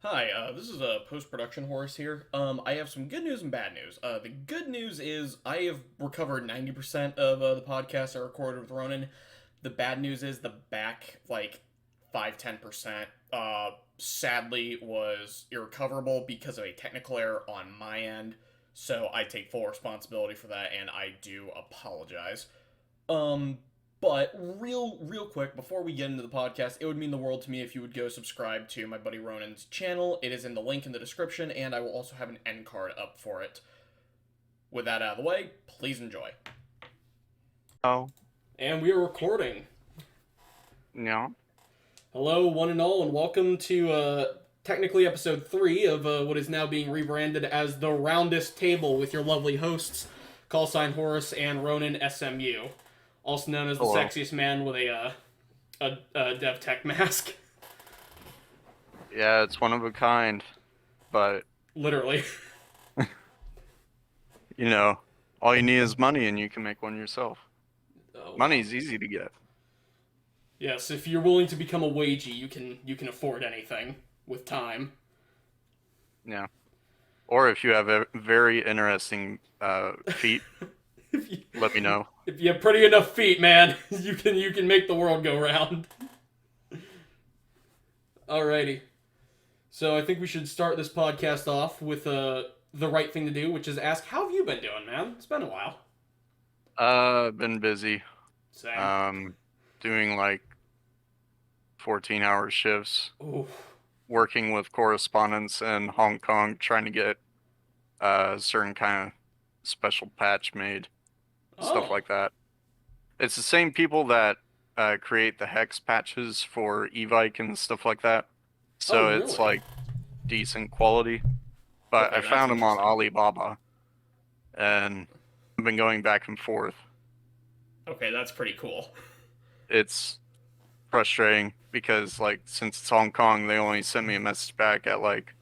Hi, this is a post-production Horus here. I have some good news and bad news. The good news is I have recovered 90% of the podcast I recorded with Ronan. The bad news is the back, like, 5-10%, sadly was irrecoverable because of a technical error on my end. So I take full responsibility for that, and I do apologize. Um, but real quick, before we get into the podcast, it would mean the world to me if you would go subscribe to my buddy Ronan's channel. It is in the link in the description, and I will also have an end card up for it. With that out of the way, please enjoy. Oh, And we are recording. no. Hello, one and all, and welcome to technically episode 3 of what is now being rebranded as the Roundest Table with your lovely hosts, Callsign Horus and Ronan SMU, also known as the Hello. sexiest man with a dev tech mask. Yeah, it's one of a kind, but, Literally. you know, all you need is money and you can make one yourself. Oh, Money's easy to get. yes, if you're willing to become a wagey, you can afford anything with time. Yeah. Or if you have a very interesting feet, If you, let me know. if you have pretty enough feet, man, you can make the world go round. Alrighty. So I think we should start this podcast off with the right thing to do, which is ask, how have you been doing, man? It's been a while. Been busy. Same. Doing like 14-hour shifts, Ooh. working with correspondents in Hong Kong, trying to get a certain kind of special patch made, stuff Oh. like that. It's the same people that create the hex patches for Evike and stuff like that. So Oh, it's really? like decent quality. But Okay, I that's found them on interesting. Alibaba and I've been going back and forth. Okay, that's pretty cool. It's frustrating because like since it's Hong Kong, they only send me a message back at like,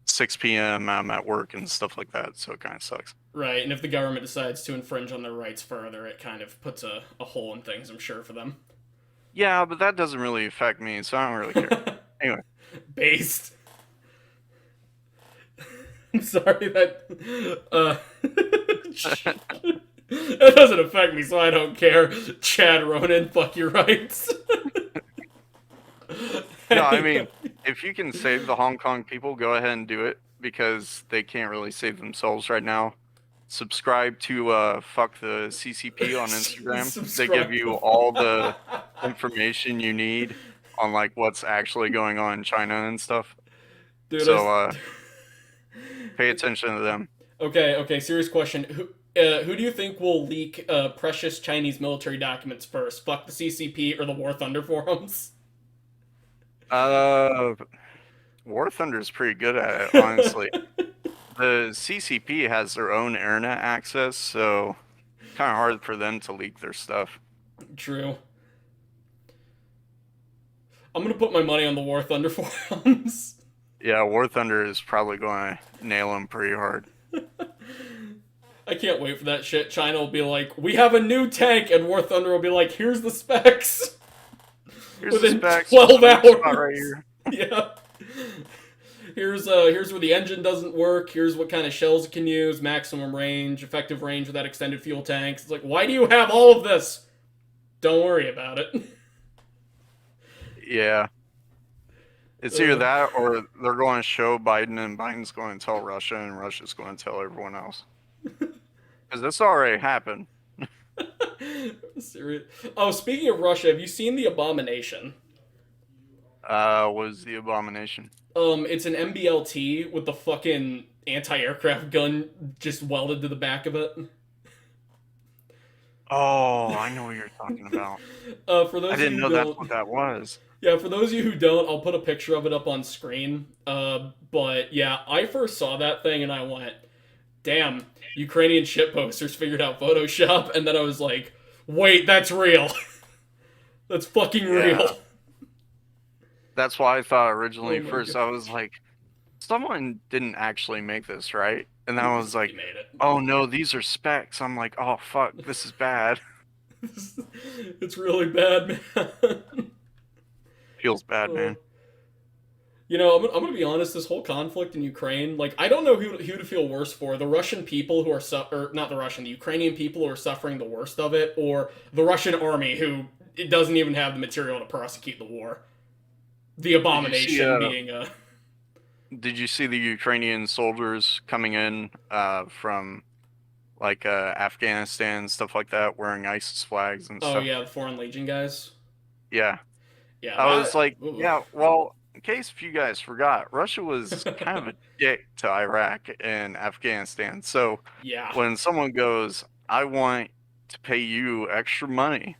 6 p.m. I'm at work and stuff like that, so it kind of sucks. Right, and if the government decides to infringe on their rights further, it kind of puts a hole in things, I'm sure, for them. Yeah, but that doesn't really affect me, so I don't really care. Anyway, Based. I'm sorry that that doesn't affect me, so I don't care. Chad Ronan, fuck your rights. no, I mean, if you can save the Hong Kong people, go ahead and do it because they can't really save themselves right now. Subscribe to Fuck the CCP on Instagram. They give Subscribe you to all the information you need on like what's actually going on in China and stuff. Dude, So pay attention to them. okay, serious question. Who do you think will leak precious Chinese military documents first? Fuck the CCP or the War Thunder forums? Uh, War Thunder's pretty good at it, honestly. The CCP has their own internet access, so kind of hard for them to leak their stuff. True. I'm gonna put my money on the War Thunder forums. Yeah, War Thunder is probably going to nail him pretty hard. I can't wait for that shit. China will be like, "We have a new tank," and War Thunder will be like, "Here's the specs." Here's the Within specs. 12 Sweet spot hours. right here. Yeah. Here's where the engine doesn't work. Here's what kind of shells it can use. Maximum range, effective range without extended fuel tanks. It's like, why do you have all of this? Don't worry about it. Yeah. It's either that or they're going to show Biden and Biden's going to tell Russia and Russia's going to tell everyone else. Because this already happened. Serious. Oh, speaking of Russia, have you seen the Abomination? Was the abomination. It's an MBLT with the fucking anti-aircraft gun just welded to the back of it. Oh, I know what you're talking about. For those I of you didn't who know that's don't, what that was. yeah, for those of you who don't, I'll put a picture of it up on screen. But yeah, I first saw that thing and I went, "Damn, Ukrainian shitposters figured out Photoshop," and then I was like, "Wait, that's real. That's fucking real." Yeah. That's why I thought Oh originally my first god. I was like, someone didn't actually make this, right? And then I was He like, made it. oh no, these are specs. I'm like, oh fuck, this is bad. It's really bad, man. Feels bad, Uh, man. I'm gonna be honest. This whole conflict in Ukraine, like, I don't know who to feel worse for: the Russian people who are or not the Russian, the Ukrainian people who are suffering the worst of it, or the Russian army who it doesn't even have the material to prosecute the war. The Did you see abomination being did you see the Ukrainian soldiers coming in from like Afghanistan, stuff like that, wearing ISIS flags and oh stuff? yeah, the Foreign Legion guys. Yeah. Yeah, I was that. like, yeah, well, in case if you guys forgot, Russia was kind of a dick to Iraq and Afghanistan. So Yeah, when someone goes, I want to pay you extra money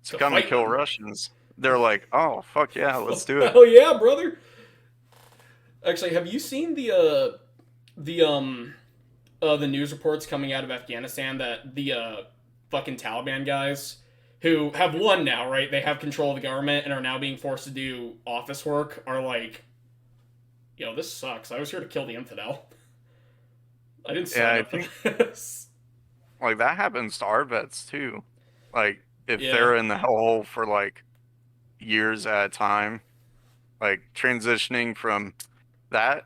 to to come and fight kill them. Russians, they're like, oh, fuck yeah, let's do it. Hell yeah, brother. Actually, have you seen the the news reports coming out of Afghanistan that the fucking Taliban guys who have won now, right? They have control of the government and are now being forced to do office work. Are like, yo, this sucks. I was here to kill the infidel. I didn't Yeah, sign I up for think this. like that happens to our vets too. Like if Yeah, they're in the hellhole for like years at a time, like transitioning from that,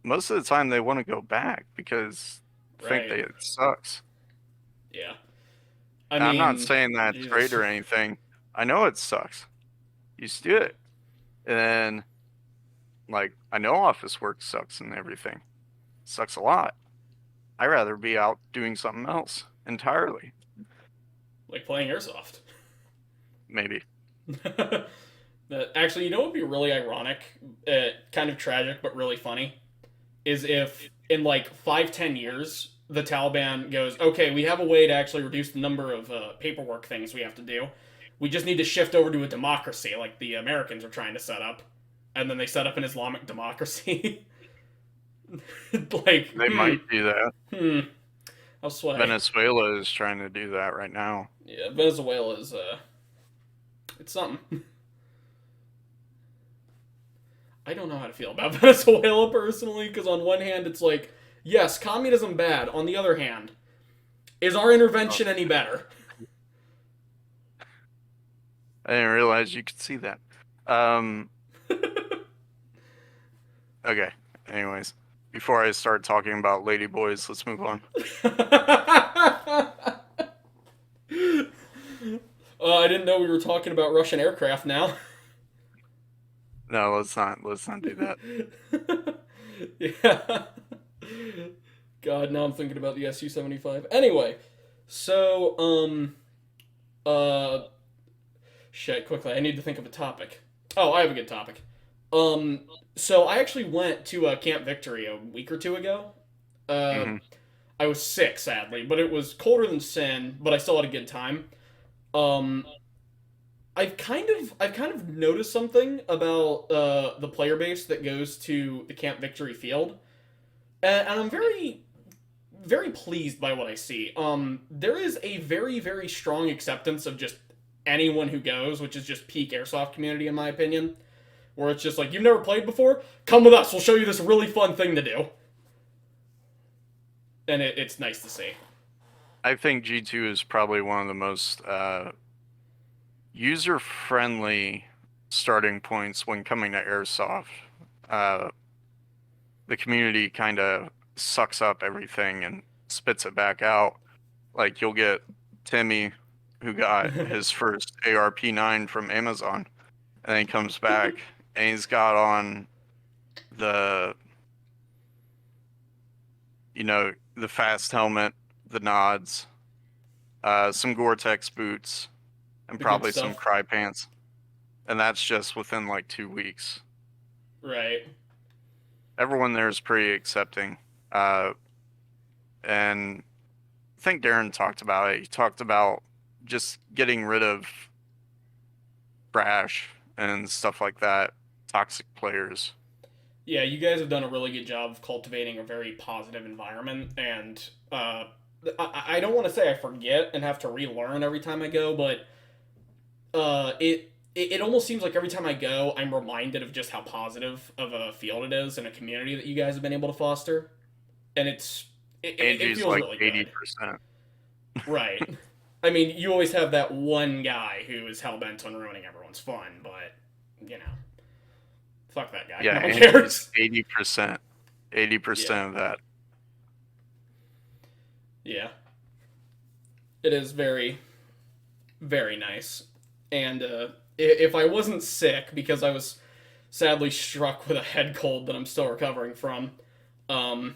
most of the time they want to go back because think right. that it sucks. Yeah. I And I'm not mean, saying that it's great Jesus. or anything. I know it sucks. You just do it. And then like I know office work sucks and everything. Sucks a lot. I'd rather be out doing something else entirely. Like playing airsoft. Maybe. Actually, you know what would be really ironic, kind of tragic, but really funny, is if in like 5-10 years the Taliban goes, okay, we have a way to actually reduce the number of paperwork things we have to do. We just need to shift over to a democracy like the Americans are trying to set up, and then they set up an Islamic democracy. Like, They might do that. I'll sway. Venezuela is trying to do that right now. Yeah, Venezuela is it's something. I don't know how to feel about Venezuela personally, because on one hand it's like, yes, communism bad. On the other hand, is our Oh, intervention any better? I didn't realize you could see that. Um, okay. Anyways, before I start talking about ladyboys, let's move on. I didn't know we were talking about Russian aircraft now. No, let's not. Let's not do that. Yeah. God, now I'm thinking about the Su-75. Anyway, so uh shit, quickly. I need to think of a topic. Oh, I have a good topic. Um so I actually went to Camp Victory a week or two ago. Uh Hmm. I was sick, sadly, but it was colder than sin, but I still had a good time. Um I've kind of noticed something about the player base that goes to the Camp Victory field, and I'm very pleased by what I see. There is a very strong acceptance of just anyone who goes, which is just peak airsoft community in my opinion. Where it's just like, you've never played before, come with us. We'll show you this really fun thing to do, and it's nice to see. I think G2 is probably one of the most user-friendly starting points when coming to airsoft. Uh, the community kind of sucks up everything and spits it back out. Like you'll get Timmy, who got his first ARP9 from Amazon, and then he comes back and he's got on the, the fast helmet, the nods, some Gore-Tex boots, and The good probably some stuff, cry pants. And that's just within like 2 weeks. right? Everyone there is pretty accepting. And I think Darren talked about it. He talked about just getting rid of trash and stuff like that, toxic players. Yeah, you guys have done a really good job of cultivating a very positive environment, and I don't want to say I forget and have to relearn every time I go, but it almost seems like every time I go, I'm reminded of just how positive of a field it is and a community that you guys have been able to foster, and it Angie's feels like really good. 80%. Right. I mean, you always have that one guy who is hell bent on ruining everyone's fun, but you know, Fuck that guy. Yeah, No one and it's cares. 80%. 80% Yeah. of that. Yeah. It is very, very nice. And if I wasn't sick, because I was sadly struck with a head cold that I'm still recovering from, um,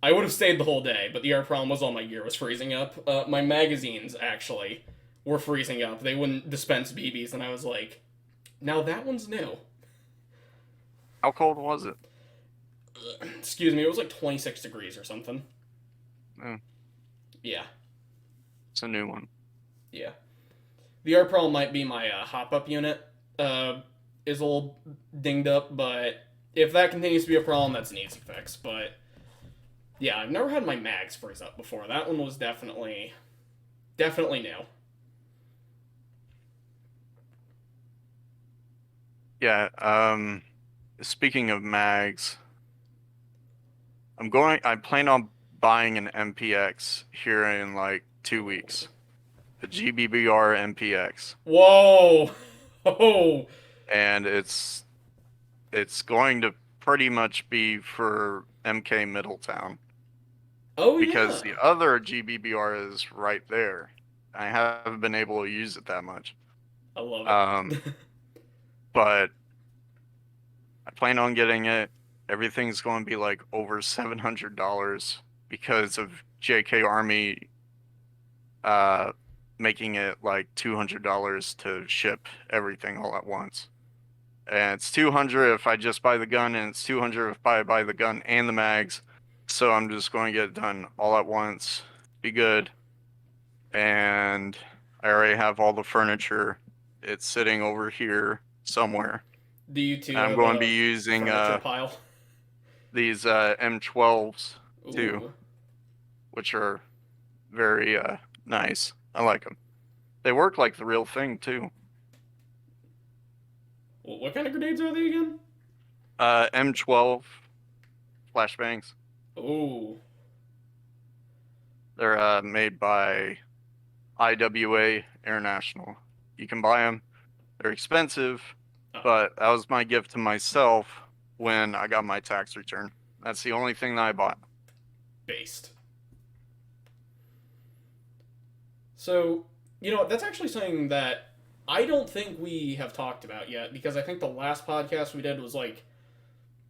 I would have stayed the whole day, but the other problem was all my gear was freezing up. My magazines, actually, were freezing up. They wouldn't dispense BBs, and I was like, now that one's new. How cold was it? Excuse me, it was like 26 degrees or something. Eh, Yeah, it's a new one. yeah. The other problem might be my hop up unit is a little dinged up, but if that continues to be a problem, that's an easy fix. But yeah, I've never had my mags freeze up before. That one was definitely new. Yeah, speaking of mags, I plan on buying an MPX here in like 2 weeks. The GBBR MPX. Whoa! Oh! And it's going to pretty much be for MK Middletown Oh because yeah! the other GBBR is right there. I haven't been able to use it that much. I love Um, it. but I plan on getting it. Everything's going to be like over $700 because of JK Army making it like $200 to ship everything all at once. And it's 200 if I just buy the gun, and it's 200 if I buy the gun and the mags. So I'm just going to get it done all at once. Be good. And I already have all the furniture. It's sitting over here somewhere. Do you two I'm have going to be a using furniture pile? these M12s too, Ooh. which are very nice. I like them. They work like the real thing too. What kind of grenades are they again? M12 flashbangs. Ooh. They're made by IWA International. You can buy them. They're expensive, Oh, but that was my gift to myself when I got my tax return. That's the only thing that I bought. based. So, you know what? That's actually something that I don't think we have talked about yet because I think the last podcast we did was like,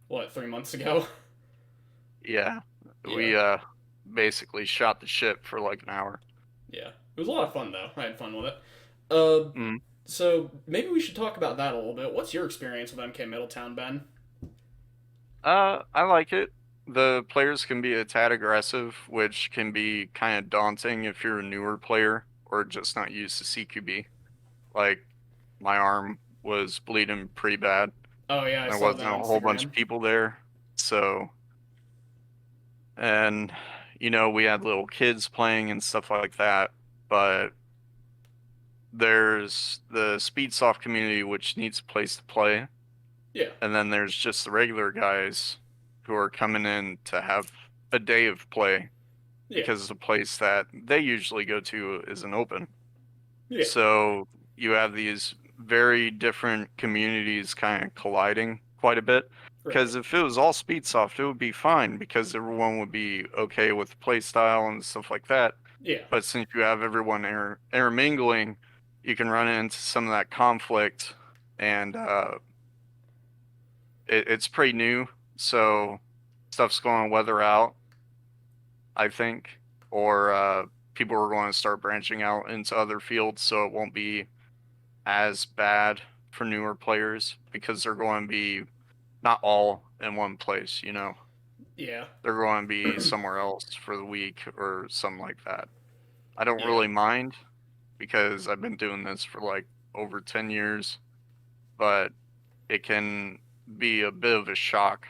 what, 3 months ago? Yeah, Yeah. we basically shot the ship for like an hour. Yeah. It was a lot of fun, though. I had fun with it. Uh, Mm. so maybe we should talk about that a little bit. What's your experience with MK Middletown, Ben? I like it. The players can be a tad aggressive, which can be kind of daunting if you're a newer player or just not used to CQB. Like, my arm was bleeding pretty bad. Oh, yeah, I There saw wasn't that a on whole bunch Instagram. of people there. So, and, we had little kids playing and stuff like that. But there's the Speedsoft community, which needs a place to play. Yeah. And then there's just the regular guys who are coming in to have a day of play Yeah. because the place that they usually go to isn't open. Yeah. So you have these very different communities kind of colliding quite a bit. Because Right. if it was all Speedsoft, it would be fine because everyone would be okay with play style and stuff like that. Yeah. But since you have everyone intermingling, you can run into some of that conflict, and it's pretty new, so stuff's going to weather out, I think, or people are going to start branching out into other fields, so it won't be as bad for newer players because they're going to be not all in one place, Yeah. They're going to be somewhere else for the week or something like that. I don't Yeah. really mind because I've been doing this for like over 10 years, but it can be a bit of a shock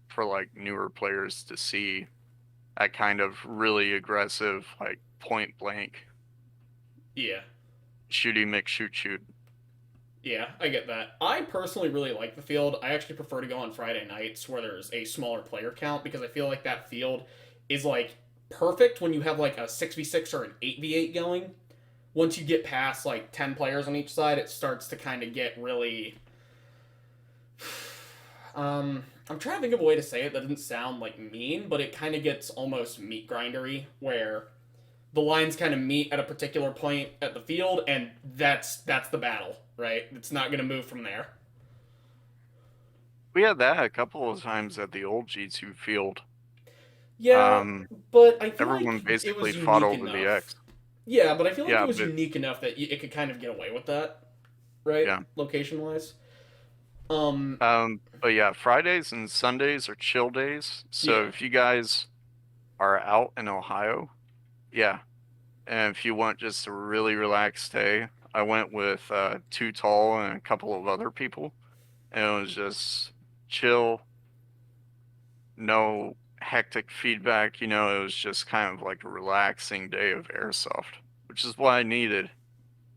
for like newer players to see that kind of really aggressive, like point blank Yeah. shooty mix shoot. Yeah, I get that. I personally really like the field. I actually prefer to go on Friday nights where there's a smaller player count because I feel like that field is like perfect when you have like a 6v6 or an 8v8 going. Once you get past like 10 players on each side, it starts to kind of get really I'm trying to think of a way to say it that doesn't sound like mean, but it kind of gets almost meat grindery, where the lines kind of meet at a particular point at the field, and that's the battle, right? It's not gonna move from there. We had that a couple of times at the old G2 field. Yeah, Um, but I feel like Everyone it basically was fought unique over the enough. X. Yeah, but I feel like it Yeah, was but unique enough that it could kind of get away with that, right? yeah. Location wise. But yeah, Fridays and Sundays are chill days. So Yeah, if you guys are out in Ohio, yeah. And if you want just a really relaxed day, I went with Too Tall and a couple of other people. And it was just chill, no hectic feedback. It was just kind of like a relaxing day of airsoft, which is what I needed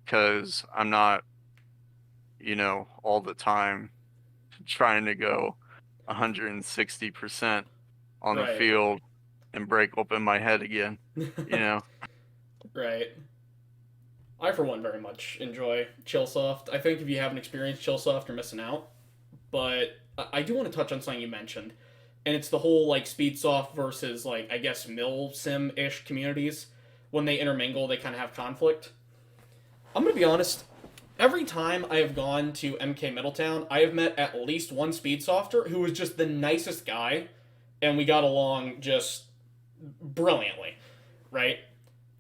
because I'm not, all the time trying to go 160% on the right. field and break open my head again, you know? Right. I, for one, very much enjoy Chillsoft. I think if you haven't experienced Chillsoft, you're missing out. But I do want to touch on something you mentioned, and it's the whole like Speedsoft versus like I guess Milsim ish communities. When they intermingle, they kind of have conflict. I'm gonna be honest. Every time I have gone to MK Middletown, I have met at least one Speedsofter who was just the nicest guy, and we got along just brilliantly, right?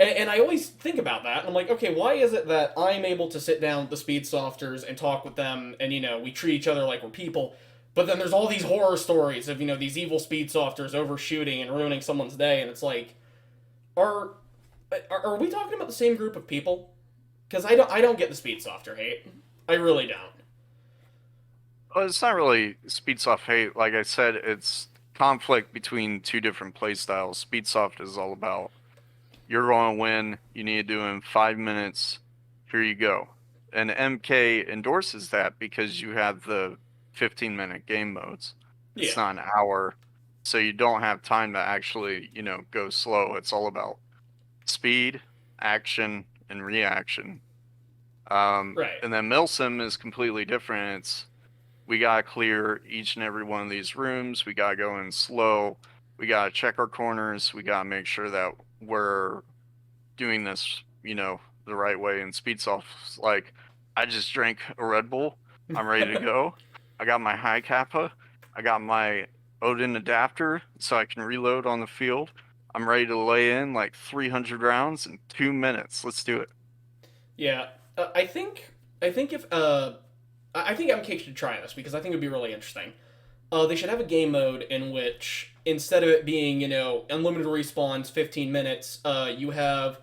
And I always think about that, and I'm like, okay, why is it that I'm able to sit down with the speed softers and talk with them, and we treat each other like we're people, but then there's all these horror stories of these evil speed softers overshooting and ruining someone's day, and it's like, are are we talking about the same group of people? Because I don't get the speed softer hate, I really don't. Well, it's not really Speedsoft hate. Like I said, it's conflict between two different playstyles. Speedsoft is all about you're going to win. You need to do it in 5 minutes. Here you go. And MK endorses that because you have the 15-minute game modes. It's Yeah, not an hour. So you don't have time to actually, go slow. It's all about speed, action, and reaction. right. And then Milsim is completely different. We gotta clear each and every one of these rooms. We gotta go in slow. We gotta check our corners. We gotta make sure that we're doing this, the right way. And Speedsoft's like, I just drank a Red Bull. I'm ready to go. I got my high kappa. I got my Odin adapter so I can reload on the field. I'm ready to lay in like 300 rounds in 2 minutes. Let's do it. Yeah, I think if I think MK should try this because I think it'd be really interesting. They should have a game mode in which instead of it being unlimited respawns, 15 minutes, you have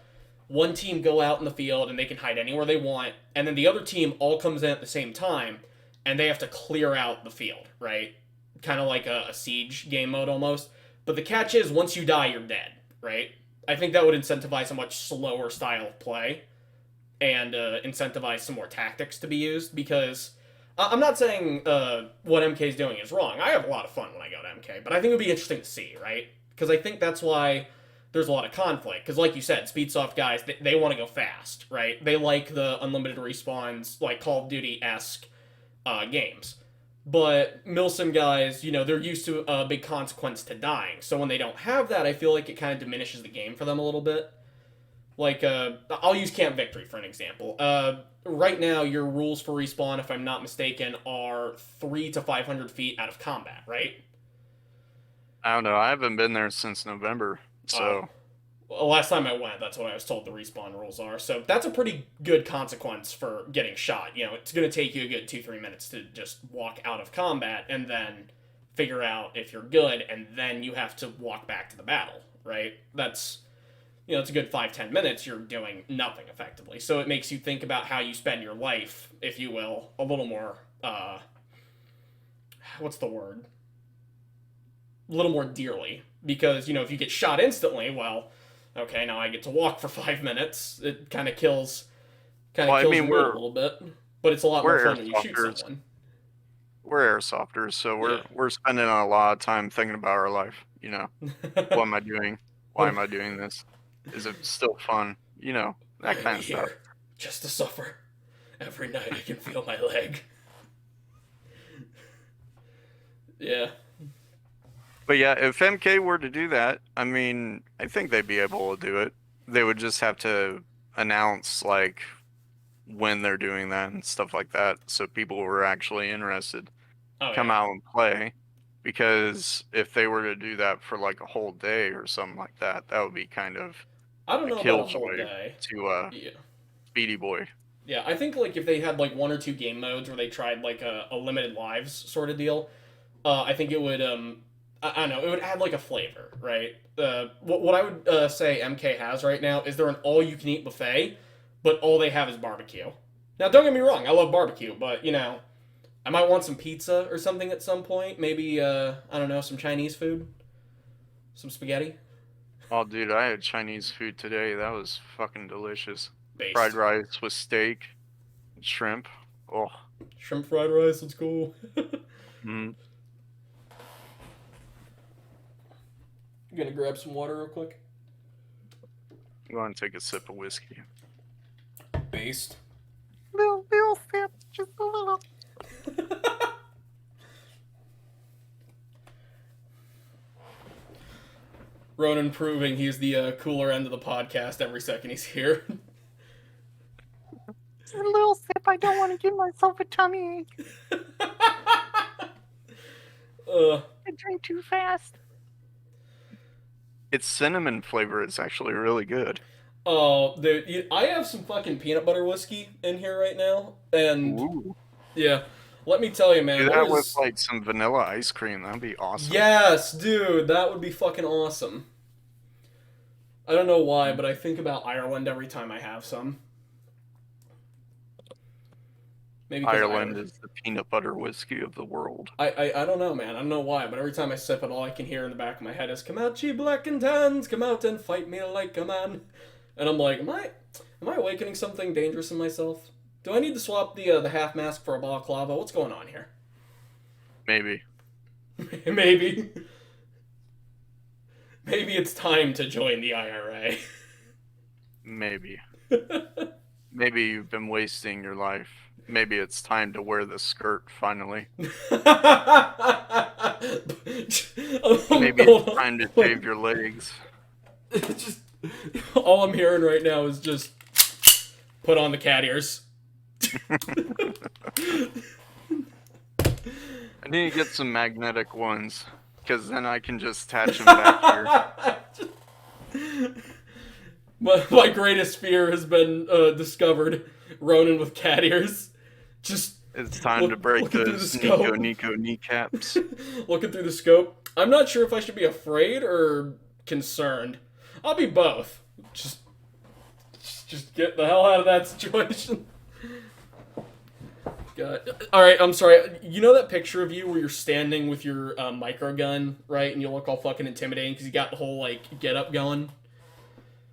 one team go out in the field and they can hide anywhere they want, and then the other team all comes in at the same time, and they have to clear out the field, right? Kind of like a siege game mode almost. But the catch is once you die, you're dead, right? I think that would incentivize a much slower style of play and incentivize some more tactics to be used because I'm not saying what MK is doing is wrong. I have a lot of fun when I go to MK, but I think it would be interesting to see, right? Because I think that's why there's a lot of conflict. Because, like you said, Speedsoft guys, they want to go fast, right? They like the unlimited respawns, like Call of Duty esque games. But Milsim guys, they're used to a big consequence to dying. So when they don't have that, I feel like it kind of diminishes the game for them a little bit. Like, I'll use Camp Victory for an example. Right now, your rules for respawn, if I'm not mistaken, are 3 to 500 feet out of combat, right? I don't know. I haven't been there since November. Oh, So, well, last time I went, that's what I was told the respawn rules are. So that's a pretty good consequence for getting shot. It's going to take you a good 2-3 minutes to just walk out of combat and then figure out if you're good, and then you have to walk back to the battle, right? That's it's a good 5-10 minutes. You're doing nothing effectively. So it makes you think about how you spend your life, if you will, a little more. What's the word? A little more dearly, because if you get shot instantly, well, okay, now I get to walk for 5 minutes. It kind well, of I kills the mean, mood a little bit, but it's a lot more we're fun when you shoot airsofters. someone. We're airsofters, so Yeah. we're spending a lot of time thinking about our life. What am I doing? Why What am I doing this? Is it still fun? I That am kind of stuff. here just to suffer. Every night I can feel my leg. Yeah. But yeah, if MK were to do that, I mean, I think they'd be able to do it. They would just have to announce like when they're doing that and stuff like that, so people who are actually interested Oh come yeah. out and play. Because if they were to do that for like a whole day or something like that, that would be kind of I don't a know about a whole killjoy day. to Yeah. Speedy Boy. Yeah, I think like if they had like one or two game modes where they tried like a limited lives sort of deal, I think it would I don't know, it would add like a flavor, right? What I would say MK has right now is they're an all you can eat buffet, but all they have is barbecue. Now don't get me wrong, I love barbecue, but you know, I might want some pizza or something at some point. Maybe I don't know, some Chinese food, some spaghetti Oh, dude, I had Chinese food today. That was fucking delicious. Fried based. rice with steak, shrimp. Oh, Shrimp fried rice, let's go. mm. You gonna grab some water real quick? Go on and take a sip of whiskey. Based. Little sip, just a little. Ronan proving he's the cooler end of the podcast every second he's here. Just a little sip. I don't want to give myself a tummy ache. I drink too fast. Its cinnamon flavor is actually really good. Oh, dude, I have some fucking peanut butter whiskey in here right now, and Ooh. yeah, let me tell you, man. Do that with like some vanilla ice cream. That'd be awesome. Yes, dude, that would be fucking awesome. I don't know why, but I think about Ireland every time I have some. Maybe Ireland is the peanut butter whiskey of the world. I don't know, man. I don't know why, but every time I sip it, all I can hear in the back of my head is "Come out, ye black and tans, come out and fight me like a man." And I'm like, am I awakening something dangerous in myself? Do I need to swap the half mask for a balaclava? What's going on here? Maybe. Maybe. Maybe it's time to join the IRA. Maybe. Maybe you've been wasting your life. Maybe it's time to wear the skirt finally. Maybe it's time to shave your legs. Just all I'm hearing right now is just put on the cat ears. I need to get some magnetic ones, because then I can just attach them back here. My greatest fear has been discovered. Ronan with cat ears. Just it's time to break those Nico kneecaps. Looking through the scope. I'm not sure if I should be afraid or concerned. I'll be both. Just get the hell out of that situation. God. All right, I'm sorry. You know that picture of you where you're standing with your micro gun, right? And you look all fucking intimidating because you got the whole like get up going.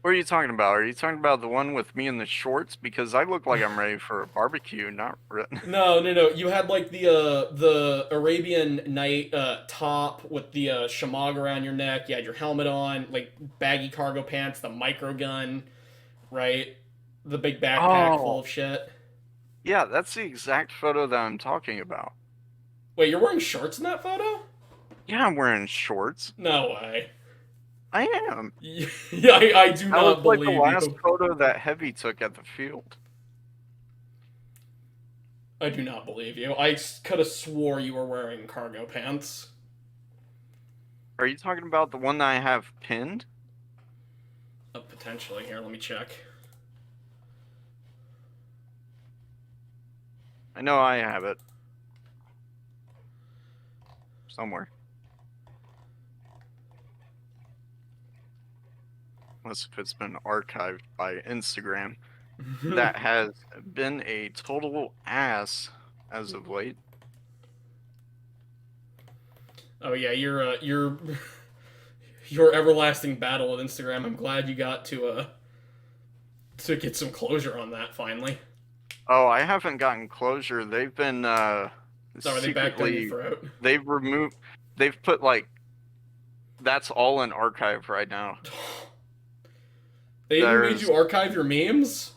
What are you talking about? Are you talking about the one with me in the shorts? Because I look like I'm ready for a barbecue, not... No. You had like the Arabian Night top with the shamag around your neck. You had your helmet on, like baggy cargo pants, the micro gun, right? The big backpack full of shit. Yeah, that's the exact photo that I'm talking about. Wait, you're wearing shorts in that photo? Yeah, I'm wearing shorts. No way. I am. Yeah, I do not believe you. That was like the last photo that Heavy took at the field. I do not believe you. I could have swore you were wearing cargo pants. Are you talking about the one that I have pinned? Potentially. Here, let me check. I know I have it. Somewhere. Unless if it's been archived by Instagram. That has been a total ass as of late. Oh yeah, your everlasting battle with Instagram. I'm glad you got to get some closure on that finally. Oh, I haven't gotten closure. They've been So are they back down your throat? They've put like that's all in archive right now. They even made you archive your memes?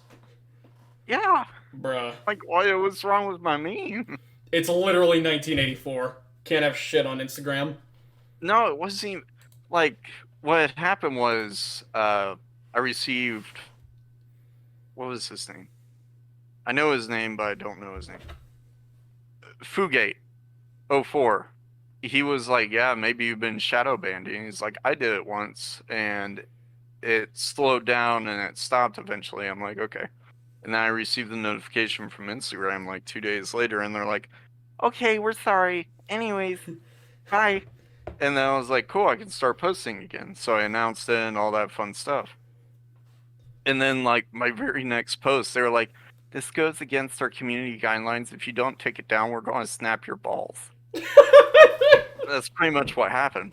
Yeah. Bruh. Like, what's wrong with my meme? It's literally 1984. Can't have shit on Instagram. No, it wasn't even, like, what happened was, I received, what was his name? I know his name, but I don't know his name. Fugate04. He was like, yeah, maybe you've been shadow banding. He's like, I did it once, and it slowed down and it stopped eventually. I'm like, okay. And then I received the notification from Instagram like 2 days later, and they're like, okay, we're sorry. Anyways, bye. And then I was like, cool, I can start posting again. So I announced it and all that fun stuff. And then, like, my very next post, they were like, this goes against our community guidelines. If you don't take it down, we're going to snap your balls. That's pretty much what happened.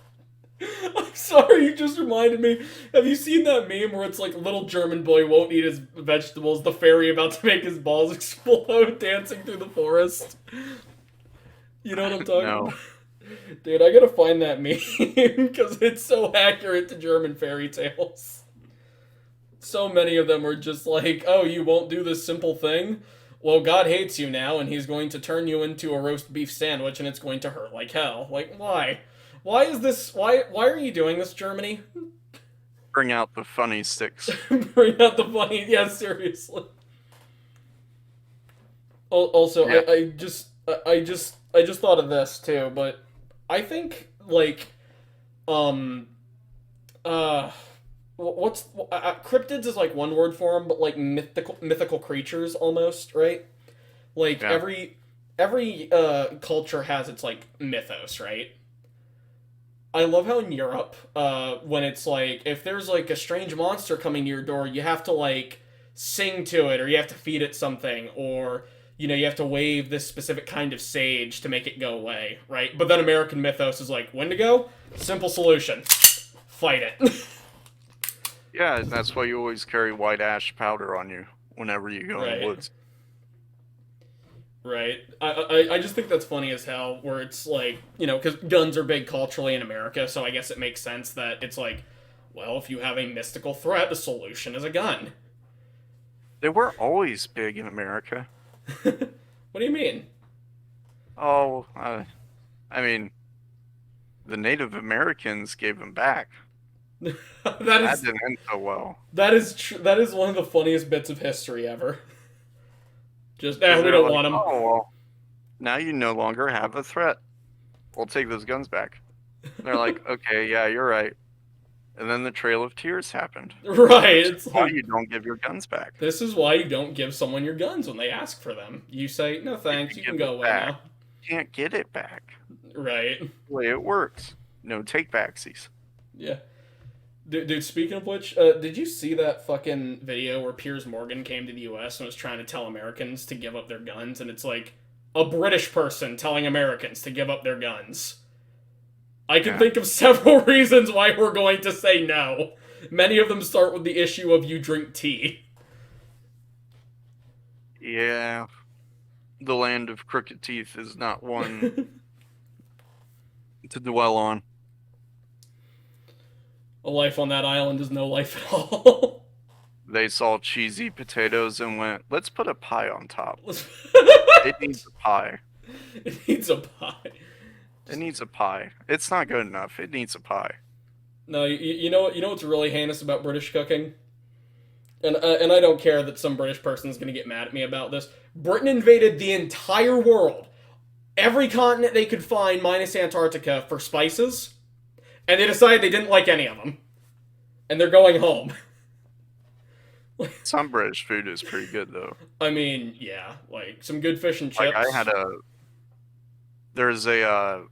I'm sorry, you just reminded me. Have you seen that meme where it's like little German boy won't eat his vegetables, the fairy about to make his balls explode, dancing through the forest? You know what I'm talking No. about? Dude, I gotta find that meme because it's so accurate to German fairy tales. So many of them are just like, oh, you won't do this simple thing? Well, God hates you now, and he's going to turn you into a roast beef sandwich, and it's going to hurt like hell. Like, why? Why is this? Why are you doing this, Germany? Bring out the funny sticks. Bring out the funny. Yeah, seriously. Also, Yeah. I just thought of this too, but I think like, um, what's cryptids is like one word for them, but like mythical creatures almost, right? Like Yeah. every culture has its like mythos, right? I love how in Europe, when it's like if there's like a strange monster coming to your door, you have to like sing to it, or you have to feed it something, or you have to wave this specific kind of sage to make it go away, right? But then American mythos is like Wendigo, simple solution, fight it. Yeah, and that's why you always carry white ash powder on you whenever you go in Right. the woods. Right. I just think that's funny as hell, where it's like, because guns are big culturally in America, so I guess it makes sense that it's like, well, if you have a mystical threat, the solution is a gun. They were always big in America. What do you mean? Oh, I mean, the Native Americans gave them back. that That is didn't end so well. that is one of the funniest bits of history ever. Just, we They're don't like, want them. oh, well, now you no longer have a threat. We'll take those guns back. And they're like, okay, yeah, you're right. And then the Trail of Tears happened. Right. Which It's is why like, you don't give your guns back. this is why you don't give someone your guns when they ask for them. You say, no thanks, you can give go it away back, now. you can't get it back. Right. The way it works. No take backsies. Yeah. Dude, speaking of which, did you see that fucking video where Piers Morgan came to the US and was trying to tell Americans to give up their guns? And it's like a British person telling Americans to give up their guns. I can think of several reasons why we're going to say no. Many of them start with the issue of you drink tea. Yeah. The land of crooked teeth is not one to dwell on. A life on that island is no life at all. They saw cheesy potatoes and went, let's put a pie on top. It needs a pie. It needs a pie. It needs a pie. It's not good enough. It needs a pie. No, you know what's really heinous about British cooking? And I don't care that some British person's gonna get mad at me about this. Britain invaded the entire world, every continent they could find minus Antarctica, for spices, and they decided they didn't like any of them. And they're going home. Some British food is pretty good, though. I mean, yeah, like some good fish and Like, chips. there's a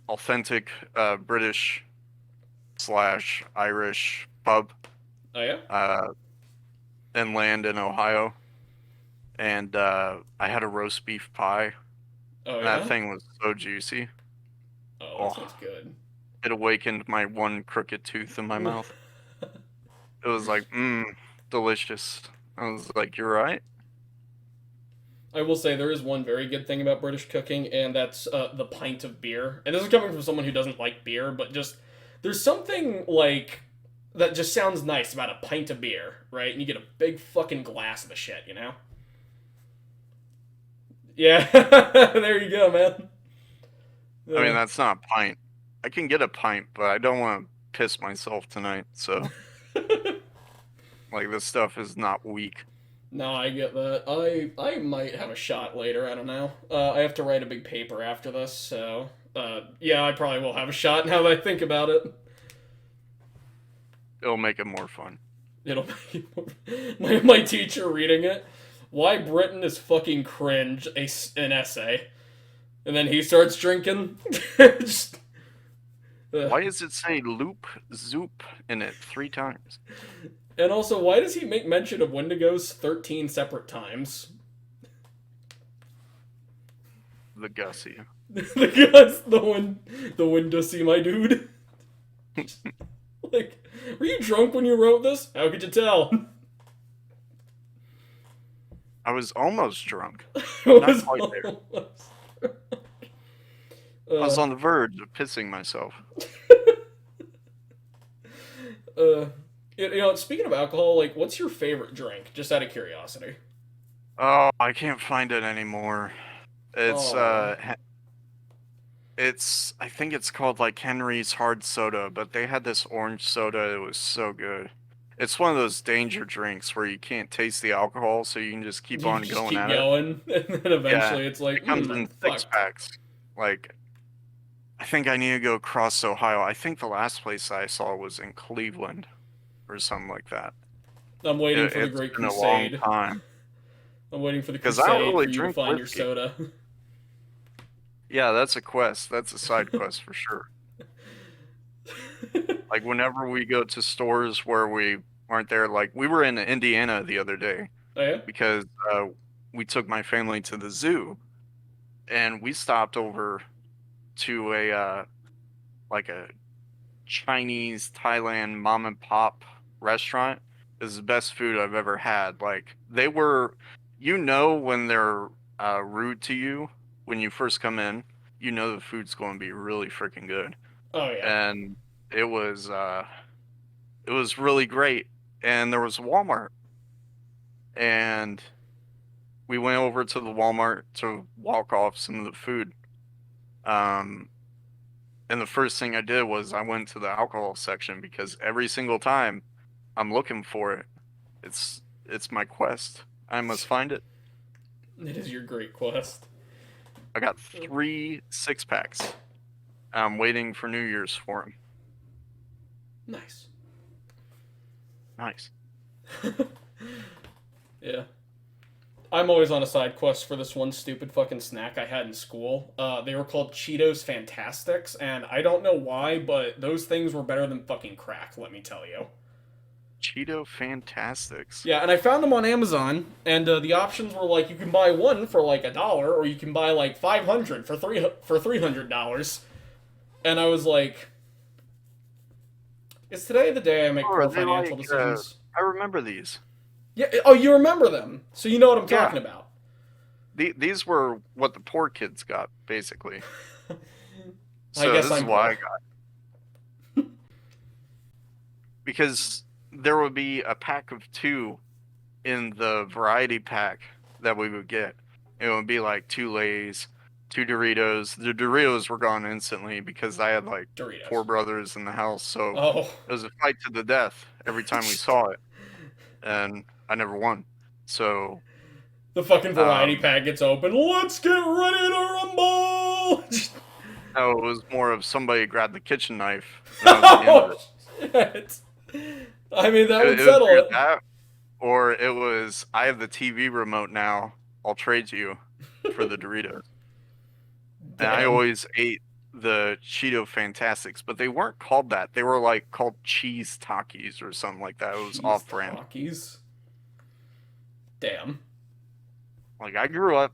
authentic British / Irish pub Oh, yeah? inland in Ohio. And I had a roast beef pie. Oh, That yeah? thing was so juicy. Oh, Oh. that sounds good. It awakened my one crooked tooth in my mouth. It was like, delicious. I was like, you're right. I will say there is one very good thing about British cooking, and that's the pint of beer. And this is coming from someone who doesn't like beer, but just there's something like that just sounds nice about a pint of beer, right? And you get a big fucking glass of the shit, you know? Yeah, there you go, man. I mean, Uh, that's not a pint. I can get a pint, but I don't want to piss myself tonight. So, like, this stuff is not weak. no, I get that. I might have a shot later. I don't know. I have to write a big paper after this, so yeah, I probably will have a shot now that I think about it. It'll make it more fun. It'll be my teacher reading it. Why Britain is fucking cringe, an essay. And then he starts drinking. Just, Why does it say loop zoop in it 3 times? And also, why does he make mention of Wendigos 13 separate times? The Gussie. The guys, the Windusy, my dude. Like, were you drunk when you wrote this? How could you tell? I was almost drunk. It Not was quite there. almost- I was on the verge of pissing myself. Speaking of alcohol, like, what's your favorite drink? Just out of curiosity. Oh, I can't find it anymore. It's Oh. I think it's called like Henry's Hard Soda, but they had this orange soda. It was so good. It's one of those danger drinks where you can't taste the alcohol, so you can just keep You on just going keep at it. going, and then Yeah, eventually it's like, it comes I'm in six fucked. packs. Like, I think I need to go across Ohio. I think the last place I saw was in Cleveland or something like that. I'm waiting for the It's Great been a long Crusade. time I'm waiting for the because I don't Crusade really for you to drink find your whiskey. soda. Yeah, that's a quest. That's a side quest for sure. Like whenever we go to stores where we aren't there, like we were in Indiana the other day Oh yeah? because we took my family to the zoo and we stopped over to a like a Chinese Thailand mom and pop restaurant. It was the best food I've ever had. Like they were, when they're rude to you when you first come in, the food's going to be really freaking good. Oh yeah. And it was really great. And there was a Walmart, and we went over to the Walmart to walk off some of the food. Um, and the first thing I did was I went to the alcohol section because every single time I'm looking for it. It's my quest. I must find it. It is your great quest. I got 3 6-packs. I'm waiting for New Year's for them. Nice. Nice. Yeah. I'm always on a side quest for this one stupid fucking snack I had in school. They were called Cheetos Fantastics, and I don't know why, but those things were better than fucking crack, let me tell you. Cheeto Fantastics. Yeah, and I found them on Amazon, and the options were like you can buy one for like $1, or you can buy like 500 for $300. And I was like, is today the day I make Oh, poor are they financial like, decisions? I remember these. Yeah. Oh, you remember them, so you know what I'm Yeah. talking about. These were what the poor kids got, basically. So I guess this is I'm what I poor. got. Because there would be a pack of 2 in the variety pack that we would get. It would be like 2 Lay's, 2 Doritos. The Doritos were gone instantly because I had like Doritos. 4 brothers in the house, so Oh, it was a fight to the death every time we saw it, and I never won. So the fucking variety pack gets open. Let's get ready to rumble! no, it was more of somebody grabbed the kitchen knife, and that was the end of it. Shit. I mean, that would It was settle either it. that, or it was I have the TV remote now. I'll trade you for the Doritos. And I Damn. always ate the Cheeto Fantastics, but they weren't called that. They were like called cheese Takis or something like that. It was Cheese off-brand. Takis. Damn. Like I grew up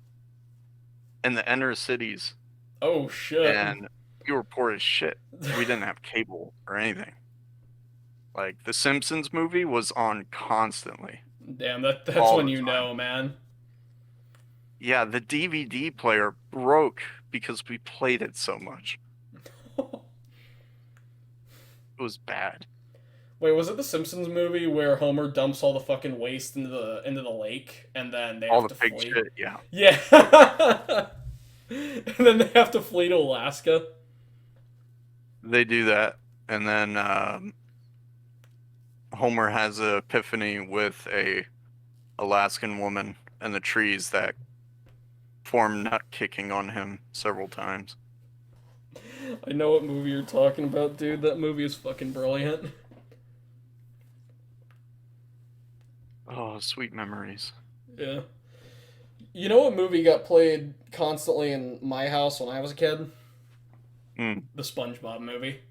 in the inner cities, Oh shit. and we were poor as shit. We didn't have cable or anything. Like the Simpsons movie was on constantly. Damn, that's All when the you time. know, man. Yeah, the DVD player broke because we played it so much. It was bad. Wait, was it the Simpsons movie where Homer dumps all the fucking waste into the lake and then they All have the to pig flee? shit, yeah. Yeah. And then they have to flee to Alaska. They do that, and then Homer has an epiphany with a Alaskan woman and the trees that form nut kicking on him several times. I know what movie you're talking about, dude. That movie is fucking brilliant. Oh, sweet memories. Yeah. You know what movie got played constantly in my house when I was a kid? Mm. The SpongeBob movie.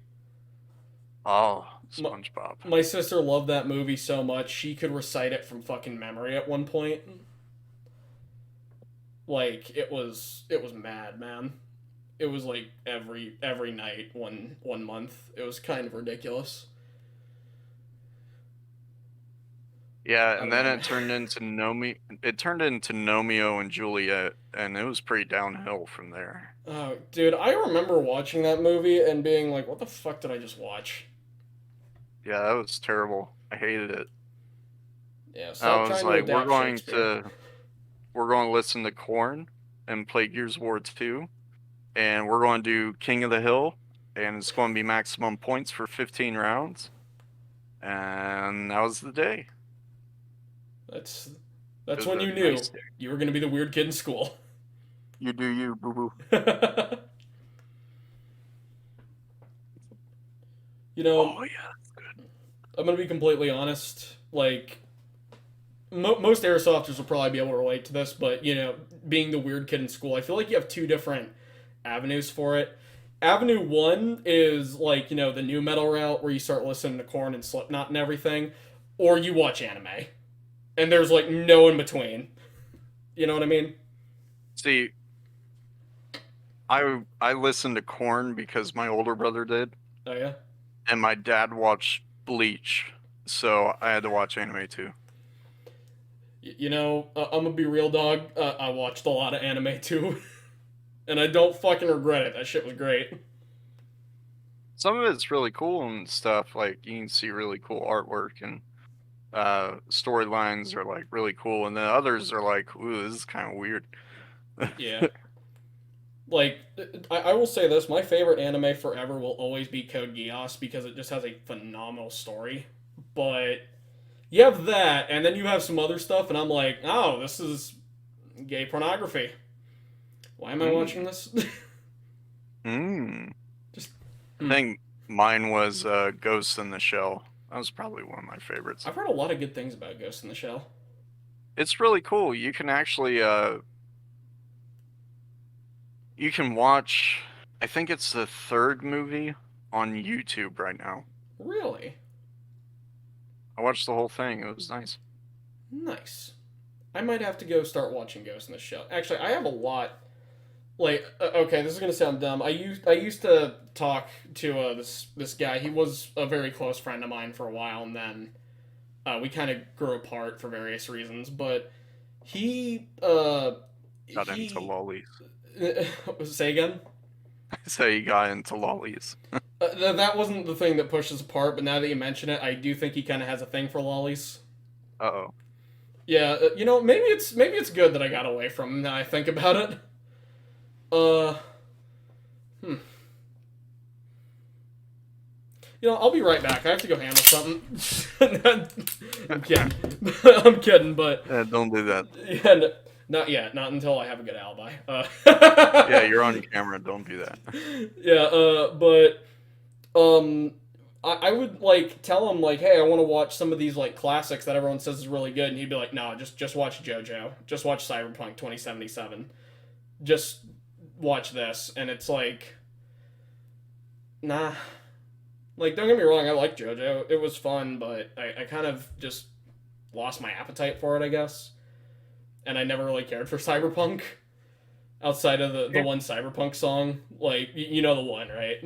Oh, SpongeBob. My sister loved that movie so much, she could recite it from fucking memory at one point. Like, it was mad, man. It was like every night, one month. It was kind of ridiculous. Yeah, and then it turned into Nomeo and Juliet, and it was pretty downhill from there. Oh, dude, I remember watching that movie and being like, what the fuck did I just watch? Yeah, that was terrible. I hated it. Yeah, I stop was trying to like, adapt we're going to listen to Korn and play Gears of War 2, and we're going to do King of the Hill, and it's going to be maximum points for 15 rounds. And that was the day. That's when you knew you were gonna be the weird kid in school. You do you, boo boo. You know, oh yeah, that's good. I'm gonna be completely honest. Like, most airsofters will probably be able to relate to this, but you know, being the weird kid in school, I feel like you have two different avenues for it. Avenue one is like, you know, the new metal route where you start listening to Korn and Slipknot and everything, or you watch anime. And there's like no in between. You know what I mean? See, I listened to Korn because my older brother did. Oh yeah? And my dad watched Bleach, so I had to watch anime too. You know, I'm gonna be real, dog. I watched a lot of anime too. And I don't fucking regret it. That shit was great. Some of it's really cool and stuff. Like, you can see really cool artwork and storylines are like really cool, and then others are like, ooh, this is kind of weird. Yeah. Like, I will say this, my favorite anime forever will always be Code Geass because it just has a phenomenal story. But you have that, and then you have some other stuff, and I'm like, oh, this is gay pornography. Why am I watching this? Just. I think mine was Ghost in the Shell. That was probably one of my favorites. I've heard a lot of good things about Ghost in the Shell. It's really cool. You can actually you can watch, I think it's the third movie on YouTube right now. Really? I watched the whole thing. It was nice. Nice. I might have to go start watching Ghost in the Shell. Actually, I have a lot. Like, okay, this is gonna sound dumb. I used to talk to this guy. He was a very close friend of mine for a while, and then we kind of grew apart for various reasons. But he got into lollies. Say again. So you got into lollies. That wasn't the thing that pushed us apart. But now that you mention it, I do think he kind of has a thing for lollies. Uh-oh. Yeah, you know, maybe it's good that I got away from him. Now I think about it. You know, I'll be right back. I have to go handle something. I'm kidding. I'm kidding, but... don't do that. Yeah, not yet. Not until I have a good alibi. Yeah, you're on camera. Don't do that. Yeah, but... I would, like, tell him, like, hey, I want to watch some of these, like, classics that everyone says is really good, and he'd be like, no, just watch JoJo. Just watch Cyberpunk 2077. Just watch this. And it's like... Nah. Like, don't get me wrong, I like JoJo. It was fun, but I kind of just lost my appetite for it, I guess. And I never really cared for Cyberpunk. Outside of the one Cyberpunk song. Like, you know the one, right?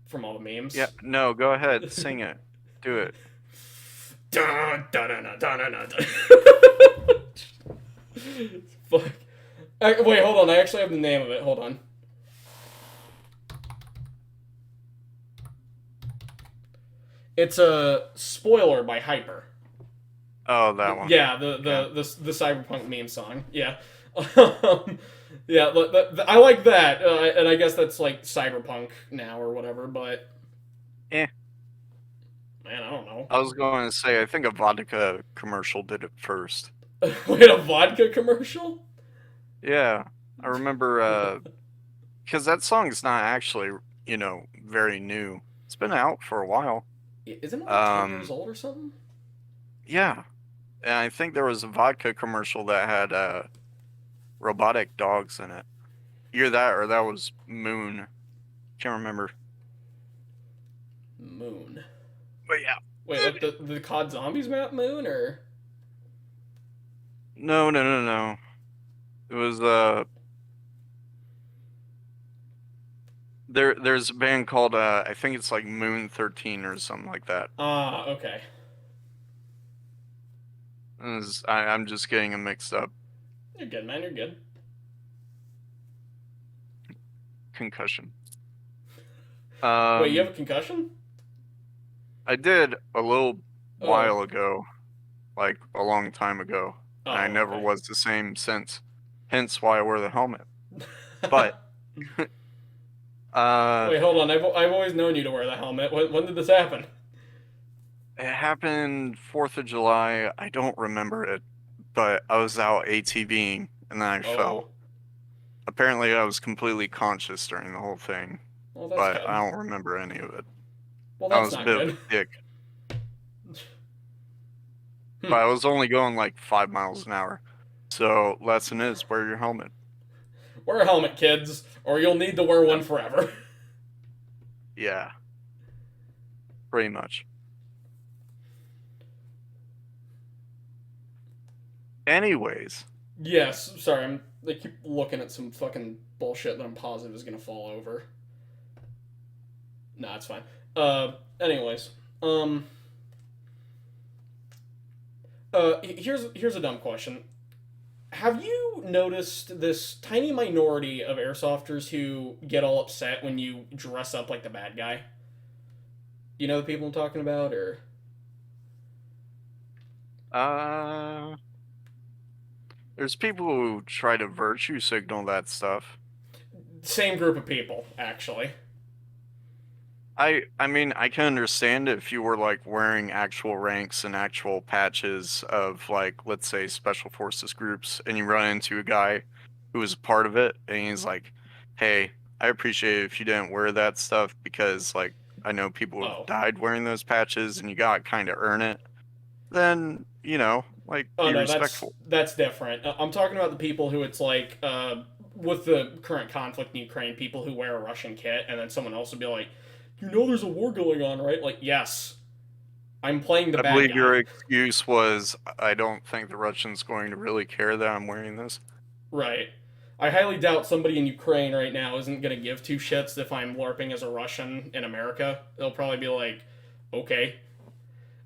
From all the memes. Yeah, no, go ahead. Sing it. Do it. Fuck. Wait, hold on. I actually have the name of it. Hold on. It's a Spoiler by Hyper. Oh, that one. Yeah, the Cyberpunk meme song. Yeah. Yeah, I like that, and I guess that's like cyberpunk now or whatever. But Eh. man, I don't know. I was going to say, I think a vodka commercial did it first. Wait, a vodka commercial? Yeah, I remember, because that song's not actually, very new. It's been out for a while. Isn't it like 10 years Um, old or something? yeah, and I think there was a vodka commercial that had robotic dogs in it. Either that or that was Moon. Can't remember. Moon. But yeah. Wait, like the COD Zombies map Moon or? No, no, no, no. It was there's a band called I think it's like Moon 13 or something like that. Ah, okay. I'm just getting them mixed up. You're good, man. You're good. Concussion. Wait, you have a concussion? I did a little Oh. while ago, like a long time ago, and I Oh, never okay. was the same since. Hence why I wear the helmet. But Wait, hold on. I've always known you to wear the helmet. When did this happen? it happened 4th of July. I don't remember it, but I was out ATVing and then I Oh, fell. Apparently, I was completely conscious during the whole thing, well, that's but I good. don't remember any of it. Well, I that's was a not bit of a good. dick, but Hmm. I was only going like 5 miles an hour. So, lesson is wear your helmet. Wear a helmet, kids, or you'll need to wear Yep. one forever. Yeah, pretty much. Anyways, Yes. Sorry, I keep looking at some fucking bullshit that I'm positive is gonna fall over. Nah, it's fine. Anyways, um, here's a dumb question. Have you noticed this tiny minority of airsofters who get all upset when you dress up like the bad guy? You know the people I'm talking about, or uh, there's people who try to virtue signal that stuff. same group of people actually? I mean, I can understand if you were like wearing actual ranks and actual patches of like, let's say, special forces groups, and you run into a guy who was a part of it, and he's like, "Hey, I appreciate it if you didn't wear that stuff because like I know people have Oh, died wearing those patches, and you got to kind of earn it." Then like oh be no, that's respectful. that's different. I'm talking about the people who it's like with the current conflict in Ukraine, people who wear a Russian kit, and then someone else would be like, "You know, there's a war going on, right?" Like, yes, I'm playing the I bad believe guy. your excuse was, "I don't think the Russians going to really care that I'm wearing this." Right. I highly doubt somebody in Ukraine right now isn't going to give two shits if I'm LARPing as a Russian in America. They'll probably be like, okay,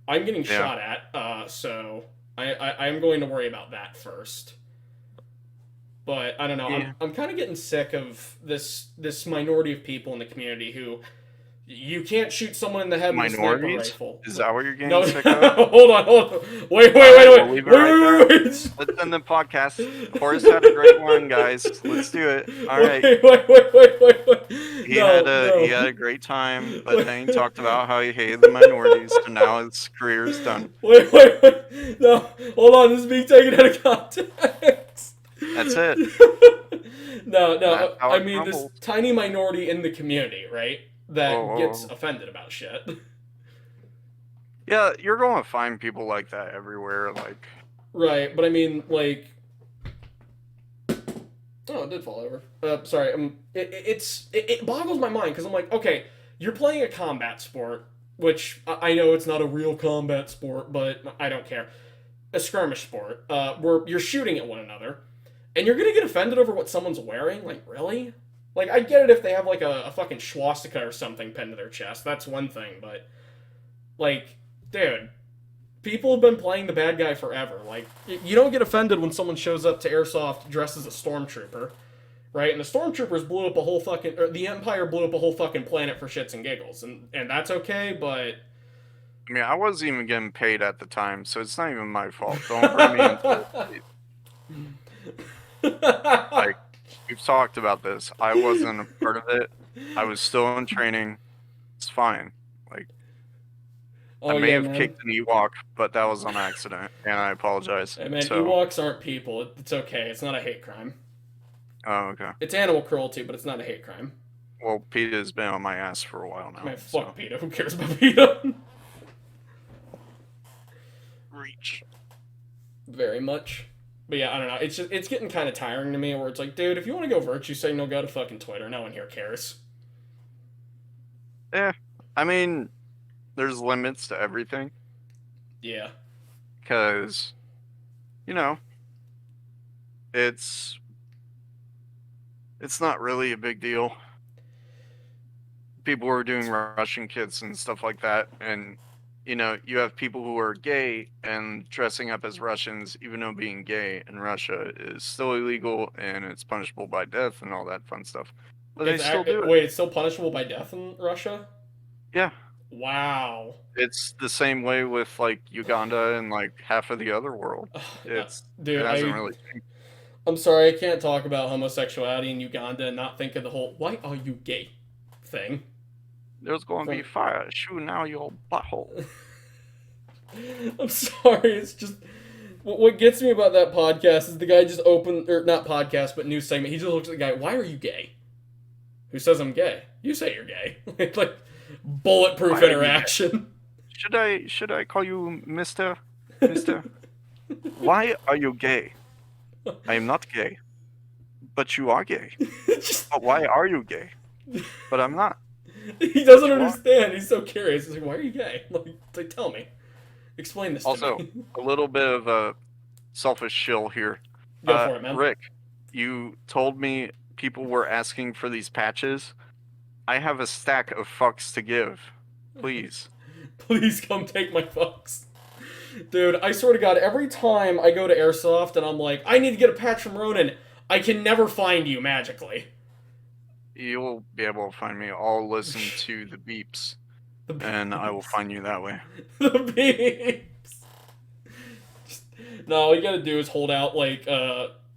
I'm getting Yeah. shot at, so I'm going to worry about that first. But I don't know. Yeah. I'm kind of getting sick of this minority of people in the community who you can't shoot someone in the head with a sniper Minorities? rifle. Is that what you're No, getting sick of? hold on. Wait, wait, All right, wait, we'll wait, leave it wait, right there. wait, wait, wait. Let's end the podcast. Horace had a great one, guys. Let's do it. All right. Wait. He No. had a great time, but then he Wait. talked about how he hated the minorities, so now his career is done. Wait. No, hold on. This is being taken out of context. That's it. That's No. how I it mean, this crumbles. tiny minority in the community, right? That gets Oh. offended about shit. Yeah, you're going to find people like that everywhere. Like, Right, but I mean, like, oh, it did fall over. Sorry. It boggles my mind because I'm like, okay, you're playing a combat sport, which I know it's not a real combat sport, but I don't care. A skirmish sport, where you're shooting at one another, and you're gonna get offended over what someone's wearing. Like, really? Like, I get it if they have like a fucking swastika or something pinned to their chest. That's one thing, but like, dude, people have been playing the bad guy forever. Like, you don't get offended when someone shows up to airsoft dressed as a stormtrooper, right? And the stormtroopers blew up a whole fucking, or the Empire blew up a whole fucking planet for shits and giggles, and that's okay. But I mean, I wasn't even getting paid at the time, so it's not even my fault. Don't bring me into it. Like, we've talked about this. I wasn't a part of it. I was still in training. It's fine. Like, I Oh may yeah, have man. kicked an Ewok, but that was on accident, and I apologize. Hey, man, So, Ewoks aren't people. It's okay. It's not a hate crime. oh, okay. It's animal cruelty, but it's not a hate crime. Well, Peter's been on my ass for a while now. Man, fuck So, PETA. Who cares about PETA? reach. Very much. But yeah, I don't know. It's getting kind of tiring to me. Where it's like, dude, if you want to go virtue signal, go to fucking Twitter. No one here cares. I mean, there's limits to everything. Yeah. Because, you know, it's not really a big deal. People were doing Russian kits and stuff like that, and you have people who are gay and dressing up as Russians, even though being gay in Russia is still illegal and it's punishable by death and all that fun stuff. But they still do it. Wait, it's still punishable by death in Russia? Yeah. Wow. It's the same way with like Uganda and like half of the other world. It Dude, hasn't really changed. I'm sorry, I can't talk about homosexuality in Uganda and not think of the whole "why are you gay" thing. There's going to be fire shooting out your butthole. I'm sorry, it's just what gets me about that podcast is the guy just opened, or not podcast, but news segment. He just looks at the guy. Why are you gay? Who says I'm gay? You say you're gay. Like bulletproof interaction. Should I call you Mister? Mister? Why are you gay? I am not gay. But you are gay. But why are you gay? But I'm not. He doesn't understand. He's so curious. He's like, why are you gay? Like tell me. Explain this to me. Also, a little bit of a selfish shill here. Go for it, man. Rick, you told me people were asking for these patches. I have a stack of fucks to give. Please. Please come take my fucks. Dude, I swear to God, every time I go to Airsoft and I'm like, I need to get a patch from Ronin, I can never find you magically. You'll be able to find me. I'll listen to the beeps. And I will find you that way. The beeps. No, all you gotta do is hold out, like,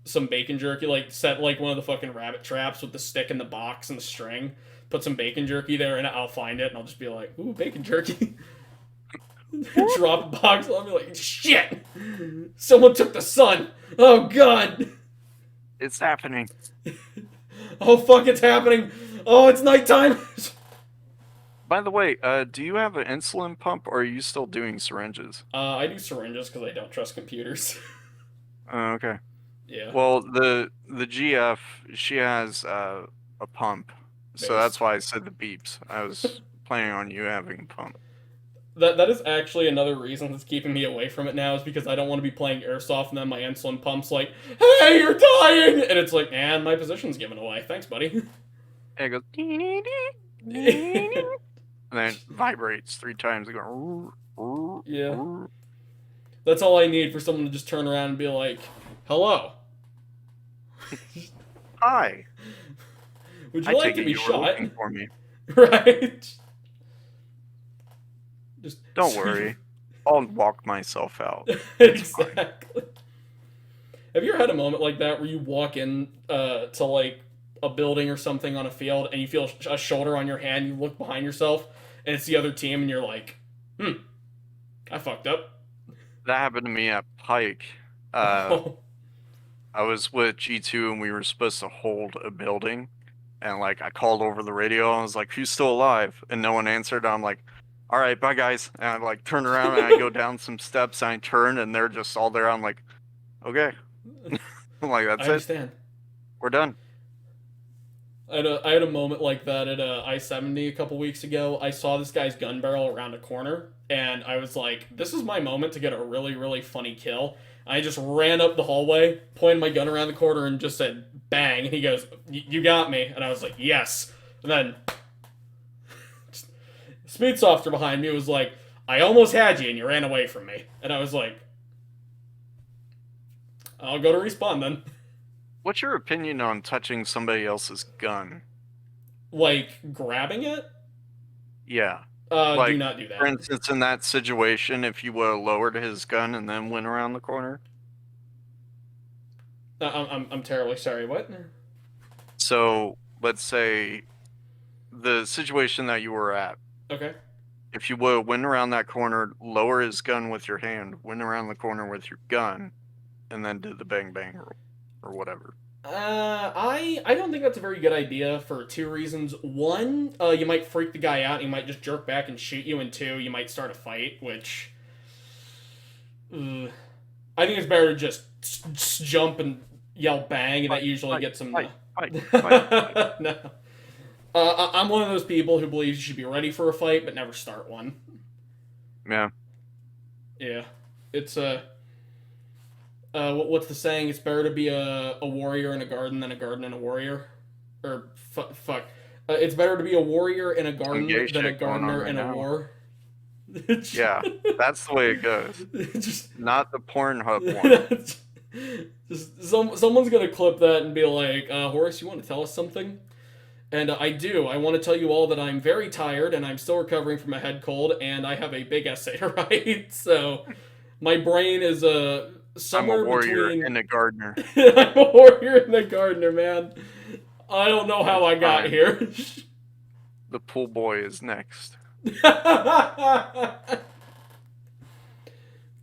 some bacon jerky, like, set, like, one of the fucking rabbit traps with the stick and the box and the string. Put some bacon jerky there, and I'll find it, and I'll just be like, ooh, bacon jerky. Drop a box, and I'll be like, shit! Someone took the sun! Oh, God! It's happening. Oh, fuck, it's happening! Oh, it's nighttime! By the way, do you have an insulin pump, or are you still doing syringes? I do syringes because I don't trust computers. Okay. Yeah. Well, the GF, she has a pump, so that's why I said the beeps. I was planning on you having a pump. That is actually another reason that's keeping me away from it now, is because I don't want to be playing Airsoft and then my insulin pump's like, hey, you're dying! And it's like, and my position's given away. Thanks, buddy. And it goes, and then it vibrates 3 times. It goes, yeah. That's all I need for someone to just turn around and be like, hello. Hi. Would you like to be you were shot? looking for me. Right? Just Don't worry. I'll walk myself out. Exactly. Have you ever had a moment like that where you walk in to like a building or something on a field and you feel a shoulder on your hand, you look behind yourself and it's the other team and you're like, I fucked up. That happened to me at Pike. Oh. I was with G2 and we were supposed to hold a building, and like I called over the radio and I was like, who's still alive? And no one answered. I'm like, all right, bye guys. And I like turn around and I go down some steps and I turn and they're just all there. I'm like, okay. I'm like, that's I understand. We're done. I had a moment like that at I-70 a couple weeks ago. I saw this guy's gun barrel around a corner, and I was like, this is my moment to get a really, really funny kill. I just ran up the hallway, pointed my gun around the corner, and just said, bang. And he goes, you got me. And I was like, yes. And then Speed Softer behind me was like, I almost had you, and you ran away from me. And I was like, I'll go to respawn then. What's your opinion on touching somebody else's gun? Like, grabbing it? Yeah. Do not do that. For instance, in that situation, if you would have lowered his gun and then went around the corner? I'm terribly sorry, what? So let's say the situation that you were at. Okay. If you would went around that corner, lower his gun with your hand, went around the corner with your gun, and then did the bang bang or whatever. I don't think that's a very good idea for two reasons. One, you might freak the guy out. He might just jerk back and shoot you. And two, you might start a fight, which I think it's better to just jump and yell bang, and that usually gets him. Fight. No. I'm one of those people who believes you should be ready for a fight, but never start one. Yeah. Yeah, it's what's the saying? It's better to be a warrior in a garden than a garden in a warrior. Or fuck. It's better to be a warrior in a garden than a gardener in a war. Yeah, that's the way it goes. Just not the Pornhub one. Just someone's gonna clip that and be like, Horace, you want to tell us something? And I do. I want to tell you all that I'm very tired and I'm still recovering from a head cold and I have a big essay to write. So my brain is somewhere I'm a warrior between... and a gardener. I'm a warrior and a gardener, man. I don't know how I got here. The pool boy is next.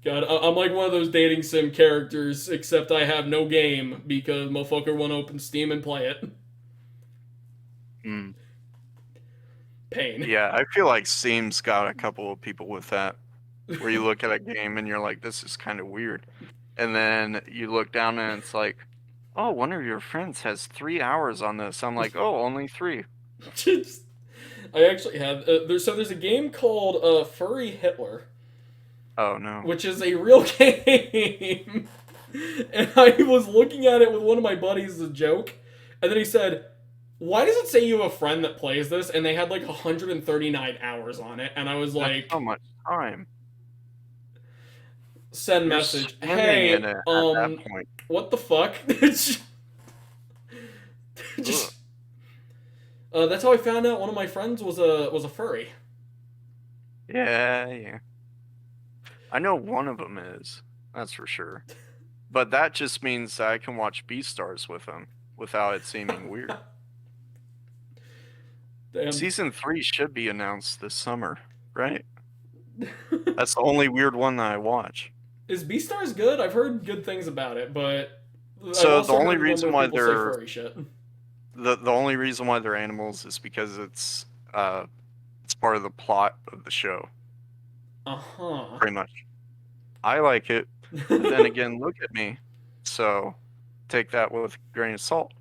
God, I'm like one of those dating sim characters, except I have no game because motherfucker won't open Steam and play it. Pain. Yeah, I feel like Steam's got a couple of people with that, where you look at a game and you're like, this is kind of weird. And then you look down and it's like, oh, one of your friends has 3 hours on this. I'm like, oh, only 3. I actually have. There's a game called Furry Hitler. Oh, no. Which is a real game. And I was looking at it with one of my buddies as a joke. And then he said, why does it say you have a friend that plays this? And they had like 139 hours on it. And I was like... That's so much time. Send You're message. Hey, at that point. What the fuck? Just... that's how I found out one of my friends was a furry. Yeah. I know one of them is. That's for sure. But that just means that I can watch Beastars with him without it seeming weird. Damn. Season 3 should be announced this summer, right? That's the only weird one that I watch. Is Beastars good? I've heard good things about it, but so the only reason why they're furry shit. The only reason why they're animals is because it's part of the plot of the show. Pretty much. I like it. But then again, look at me. So take that with a grain of salt.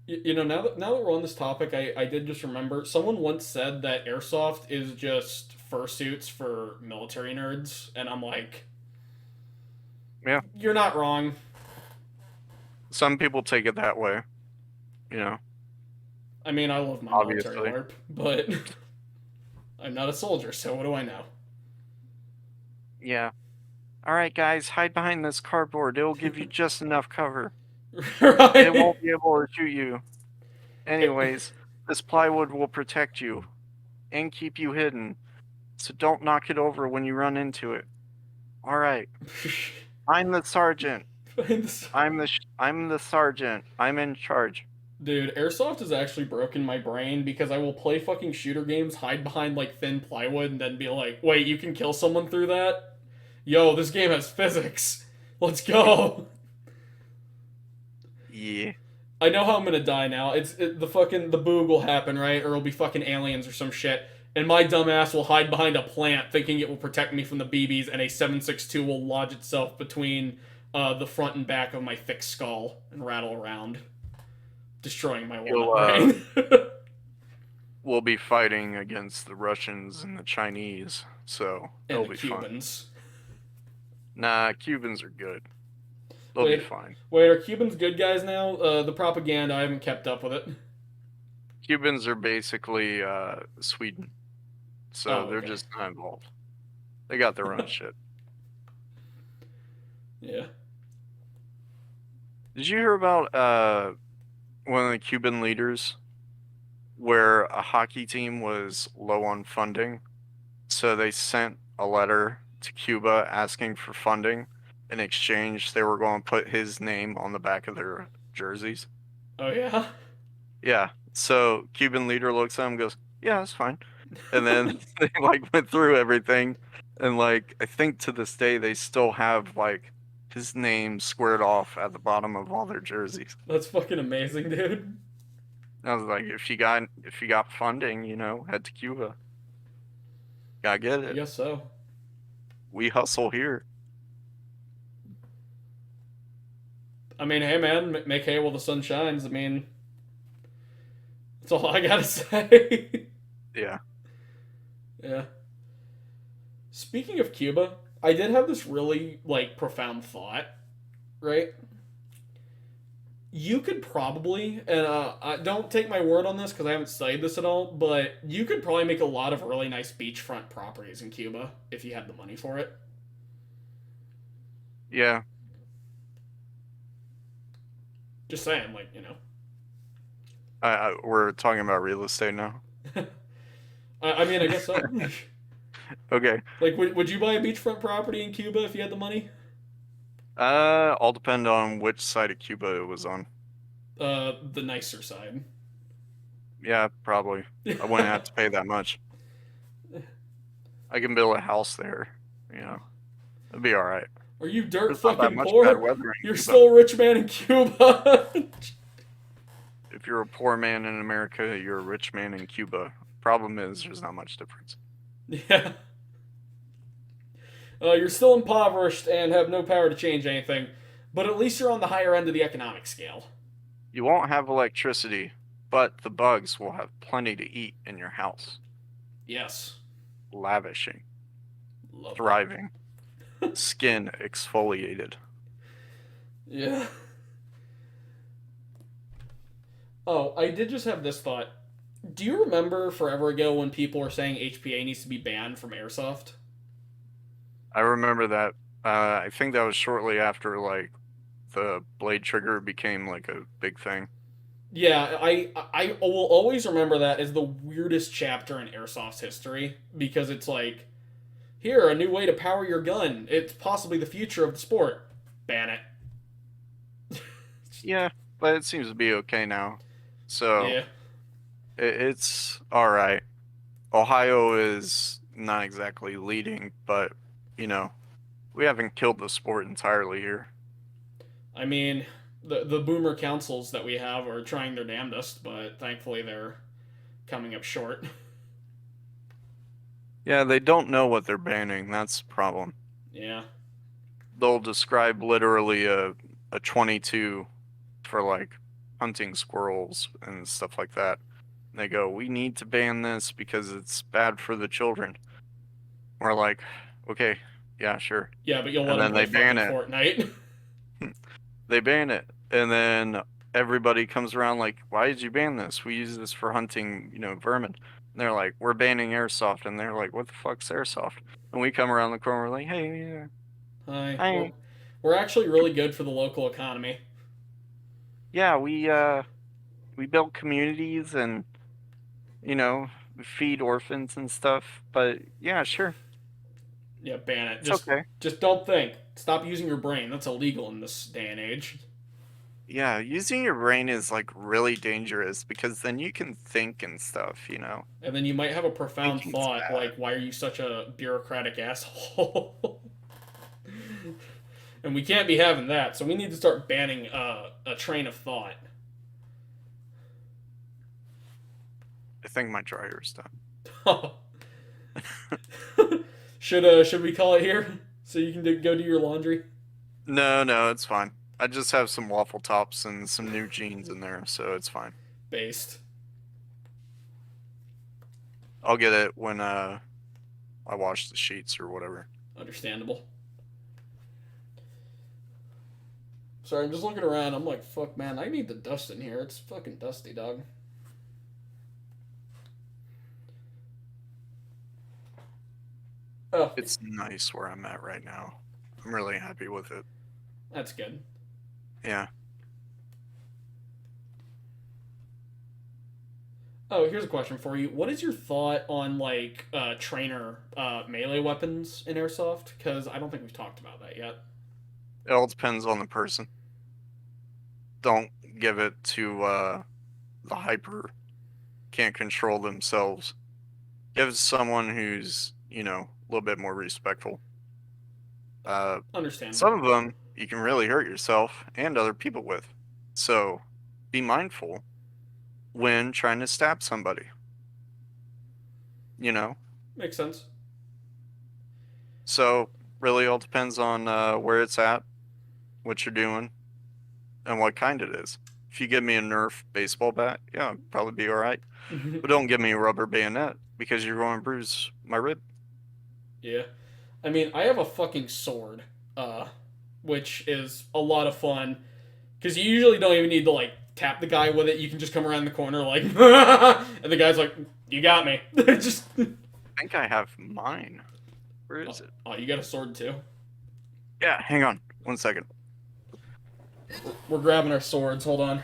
You know, now that we're on this topic, I did just remember someone once said that airsoft is just fursuits for military nerds, and I'm like, yeah, you're not wrong. Some people take it that way, you know. I mean, I love my military LARP, but I'm not a soldier, so what do I know? Yeah. All right, guys, hide behind this cardboard. It will give you just enough cover. Right. It won't be able to shoot you. Anyways, this plywood will protect you and keep you hidden. So don't knock it over when you run into it. All right. I'm the sergeant. I'm the sergeant. I'm in charge. Dude, airsoft has actually broken my brain because I will play fucking shooter games, hide behind like thin plywood, and then be like, "Wait, you can kill someone through that? Yo, this game has physics. Let's go." Yeah. I know how I'm gonna die now. The boog will happen, right? Or it'll be fucking aliens or some shit. And my dumbass will hide behind a plant thinking it will protect me from the BBs, and a 7.62 will lodge itself between the front and back of my thick skull and rattle around, destroying my walnut brain. We'll be fighting against the Russians and the Chinese, so it'll be Cubans. Fun. Nah, Cubans are good. They'll be fine. Wait, are Cubans good guys now? The propaganda, I haven't kept up with it. Cubans are basically Sweden. So they're just not involved. They got their own shit. Yeah. Did you hear about one of the Cuban leaders where a hockey team was low on funding? So they sent a letter to Cuba asking for funding. In exchange, they were going to put his name on the back of their jerseys. Oh yeah. Yeah. So Cuban leader looks at him and goes, "Yeah, that's fine." And then they like went through everything, and like I think to this day they still have like his name squared off at the bottom of all their jerseys. That's fucking amazing, dude. I was like, if you got funding, head to Cuba. Gotta get I it. guess so. We hustle here. I mean, hey man, make hay while the sun shines. I mean, that's all I gotta say. Yeah. Yeah. Speaking of Cuba, I did have this really like profound thought, right? You could probably, and don't take my word on this because I haven't studied this at all, but you could probably make a lot of really nice beachfront properties in Cuba if you had the money for it. Yeah. Just saying, like, you know. We're talking about real estate now. I mean, I guess so. Okay. Like, would you buy a beachfront property in Cuba if you had the money? All depend on which side of Cuba it was on. The nicer side. Yeah, probably. I wouldn't have to pay that much. I can build a house there. It'd be all right. Are you dirt There's not that fucking much bad poor? weather in You're Cuba. still a rich man in Cuba. If you're a poor man in America, you're a rich man in Cuba. Problem is, there's not much difference. Yeah. You're still impoverished and have no power to change anything, but at least you're on the higher end of the economic scale. You won't have electricity, but the bugs will have plenty to eat in your house. Yes. Lavishing, Love thriving, skin exfoliated. it. Yeah. Oh, I did just have this thought. Do you remember forever ago when people were saying HPA needs to be banned from airsoft? I remember that. I think that was shortly after like the blade trigger became like a big thing. Yeah, I will always remember that as the weirdest chapter in airsoft's history because it's like, here, a new way to power your gun. It's possibly the future of the sport. Ban it. Yeah, but it seems to be okay now. So Yeah. it's all right. Ohio is not exactly leading, but we haven't killed the sport entirely here. I mean, the boomer councils that we have are trying their damnedest, but thankfully they're coming up short. Yeah, they don't know what they're banning. That's the problem. Yeah. They'll describe literally a 22 for like hunting squirrels and stuff like that. And they go, "We need to ban this because it's bad for the children." We're like, "Okay, yeah, sure." Yeah, but you'll let And them then play they ban fucking it. Fortnite. They ban it. And then everybody comes around like, "Why did you ban this? We use this for hunting, vermin." And they're like, "We're banning airsoft." And they're like, "What the fuck's airsoft?" And we come around the corner, we're like, "Hey, yeah, Hi. We're, hi. we're actually really good for the local economy. Yeah, we build communities and, you know, feed orphans and stuff. But yeah, sure. Yeah, ban it. It's Just okay." just don't think. Stop using your brain. That's illegal in this day and age. Yeah, using your brain is like really dangerous because then you can think and stuff, And then you might have a profound Thinking's thought bad. like, why are you such a bureaucratic asshole? And we can't be having that, so we need to start banning a train of thought. I think my dryer's done. Should we call it here so you can go do your laundry? No, it's fine. I just have some waffle tops and some new jeans in there, so it's fine. Based. I'll get it when I wash the sheets or whatever. Understandable. Sorry, I'm just looking around. I'm like, fuck, man, I need the dust in here. It's fucking dusty, dog. Oh, It's nice where I'm at right now. I'm really happy with it. that's good. Yeah. Oh, here's a question for you. What is your thought on like trainer melee weapons in airsoft? Because I don't think we've talked about that yet. It all depends on the person. Don't give it to the hyper can't control themselves. Give it to someone who's, a little bit more respectful. Understandable. Some of them you can really hurt yourself and other people with. So be mindful when trying to stab somebody. Makes sense. So really all depends on where it's at, what you're doing, and what kind it is. If you give me a Nerf baseball bat, yeah, I'd probably be all right. But don't give me a rubber bayonet because you're going to bruise my rib. Yeah. I mean, I have a fucking sword, which is a lot of fun. Because you usually don't even need to, like, tap the guy with it. You can just come around the corner, like, and the guy's like, you got me. Just. I think I have mine. Where is it? Oh, you got a sword too? Yeah, hang on. 1 second. We're grabbing our swords. Hold on.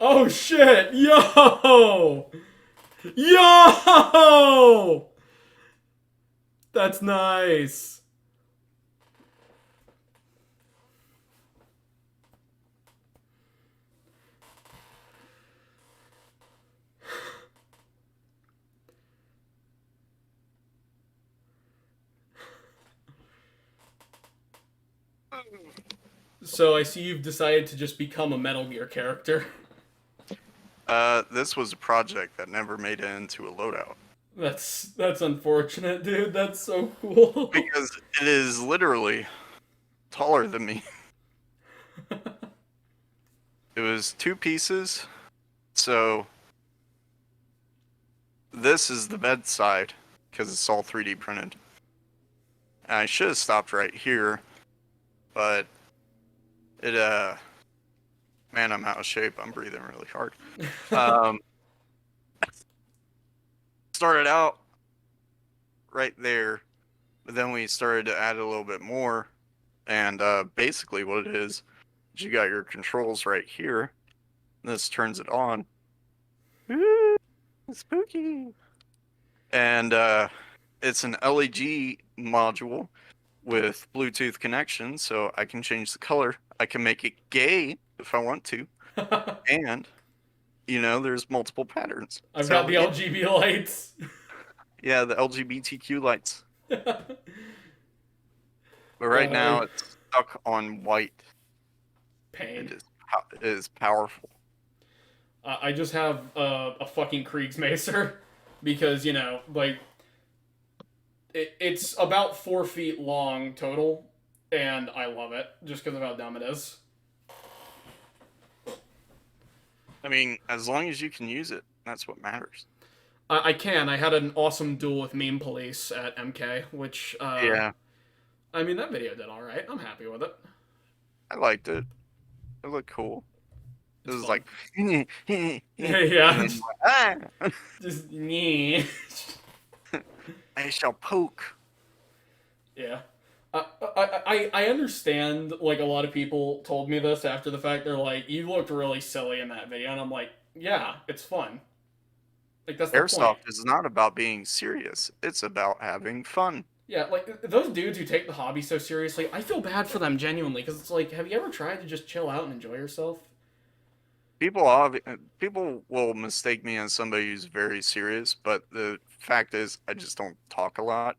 Oh shit! Yo! Yo! That's nice. So I see you've decided to just become a Metal Gear character. This was a project that never made it into a loadout. That's unfortunate, dude. That's so cool. Because it is literally taller than me. It was 2 pieces, so this is the bedside because it's all 3D printed. And I should have stopped right here, but it man, I'm out of shape. I'm breathing really hard. Started out right there, but then we started to add a little bit more, and basically what it is you got your controls right here. This turns it on. Ooh, spooky. And it's an LED module with Bluetooth connection, so I can change the color. I can make it gay if I want to. And, there's multiple patterns. I've got the LGB lights. Yeah, the LGBTQ lights. But right now it's stuck on white. Pain. It is powerful. I just have a fucking Kriegsmacer because, it's about 4 feet long total, and I love it just because of how dumb it is. I mean, as long as you can use it, that's what matters. I can. I had an awesome duel with Meme Police at MK, which, yeah. I mean, that video did alright. I'm happy with it. I liked it. It looked cool. It was like, yeah. Just, yeah. I shall poke. Yeah. I understand, like, a lot of people told me this after the fact. They're like, you looked really silly in that video. And I'm like, yeah, it's fun. Like, that's the point. Airsoft is not about being serious. It's about having fun. Yeah, like, those dudes who take the hobby so seriously, I feel bad for them, genuinely. Because it's like, have you ever tried to just chill out and enjoy yourself? People will mistake me as somebody who's very serious, but the fact is I just don't talk a lot.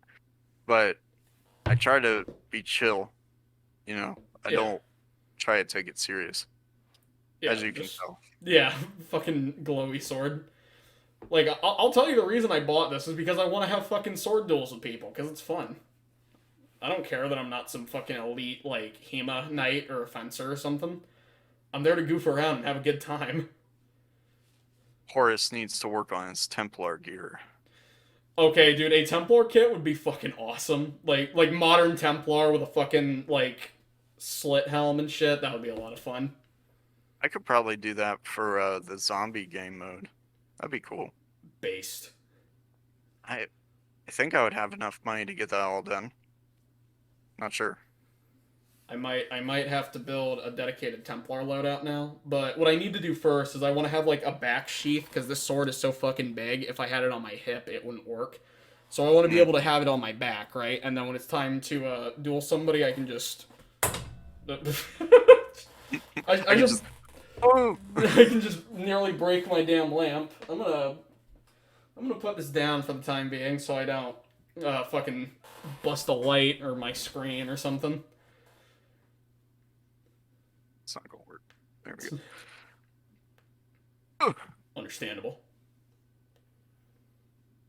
But I try to be chill, I don't try to take it serious, as you can tell. Yeah, fucking glowy sword. Like, I'll tell you the reason I bought this is because I want to have fucking sword duels with people, because it's fun. I don't care that I'm not some fucking elite, like, HEMA knight or a fencer or something. I'm there to goof around and have a good time. Horus needs to work on his Templar gear. Okay, dude, a Templar kit would be fucking awesome. Like modern Templar with a fucking like slit helm and shit. That would be a lot of fun. I could probably do that for the zombie game mode. That'd be cool. Based. I I think I would have enough money to get that all done. Not sure. I might have to build a dedicated Templar loadout now. But what I need to do first is I want to have like a back sheath because this sword is so fucking big. If I had it on my hip, it wouldn't work. So I want to be able to have it on my back, right? And then when it's time to duel somebody, I can just. I just. Oh! I can just nearly break my damn lamp. I'm gonna put this down for the time being so I don't fucking bust a light or my screen or something. It's not gonna work. There we go. Understandable.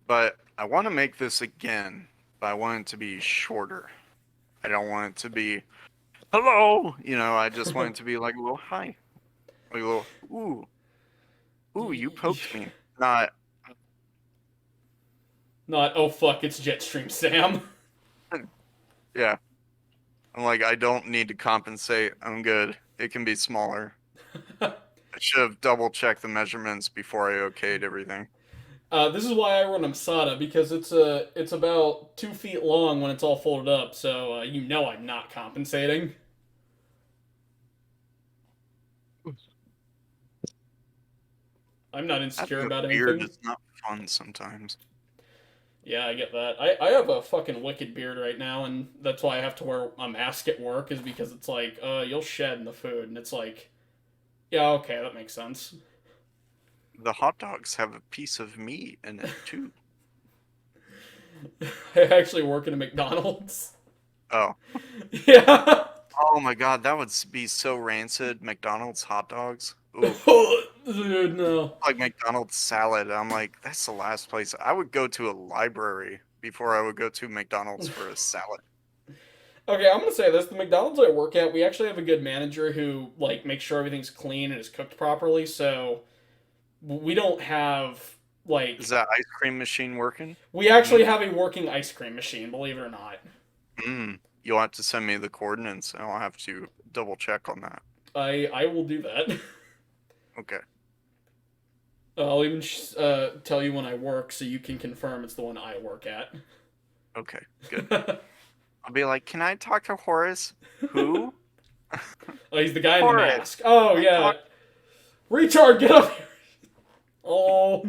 But I want to make this again, but I want it to be shorter. I don't want it to be, hello! I just want it to be like a little hi. Like a little, ooh. Ooh, you poked me. Not, Not, oh fuck, it's Jetstream Sam. yeah. I'm like, I don't need to compensate. I'm good. It can be smaller. I should have double checked the measurements before I okayed everything. This is why I run Amsada, because it's about 2 feet long when it's all folded up, so you know I'm not compensating. I'm not insecure Having about a beard anything. is not fun sometimes. Yeah, I get that. I have a fucking wicked beard right now, and that's why I have to wear a mask at work, is because it's like, you'll shed in the food, and it's like, yeah, okay, that makes sense. The hot dogs have a piece of meat in it too. I actually work at a McDonald's. Oh. Yeah. Oh my god, that would be so rancid. McDonald's hot dogs. Ooh. Dude, no. Like McDonald's salad. I'm like, that's the last place. I would go to a library before I would go to McDonald's for a salad. Okay, I'm gonna say this: the McDonald's I work at, we actually have a good manager who like makes sure everything's clean and is cooked properly. So we don't have like Is that ice cream machine working? we actually have a working ice cream machine, believe it or not. You'll have to send me the coordinates and I'll have to double check on that. I will do that. Okay. I'll even tell you when I work so you can confirm it's the one I work at. Okay, good. I'll be like, can I talk to Horace? Who? Oh, he's the guy in the Horace. mask. Oh, yeah. Retard, get up here! Oh.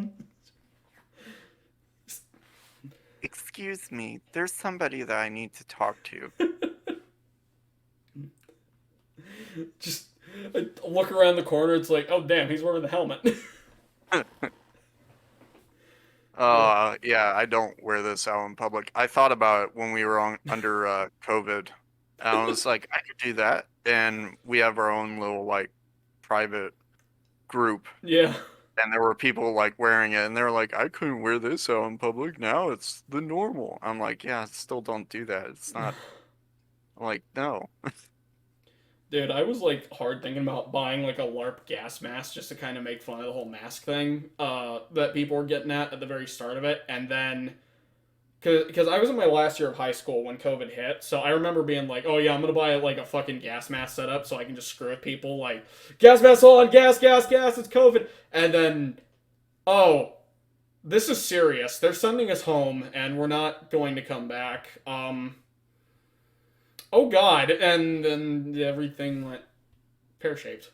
Excuse me, there's somebody that I need to talk to. Just I look around the corner, it's like, oh, damn, he's wearing the helmet. Yeah, I don't wear this out in public. I thought about it when we were under COVID. And I was like, I could do that. And we have our own little, like, private group. Yeah. And there were people, like, wearing it. And they were like, I couldn't wear this out in public. Now it's the normal. I'm like, yeah, still don't do that. It's not. I'm like, no. Dude, I was like hard thinking about buying like a LARP gas mask just to kind of make fun of the whole mask thing that people were getting at the very start of it. And then, because I was in my last year of high school when COVID hit, so I remember being like, oh yeah, I'm going to buy like a fucking gas mask setup so I can just screw with people. Like, gas mask on, gas, gas, gas, it's COVID. And then, oh, this is serious. They're sending us home and we're not going to come back. Oh god, and then everything went pear-shaped.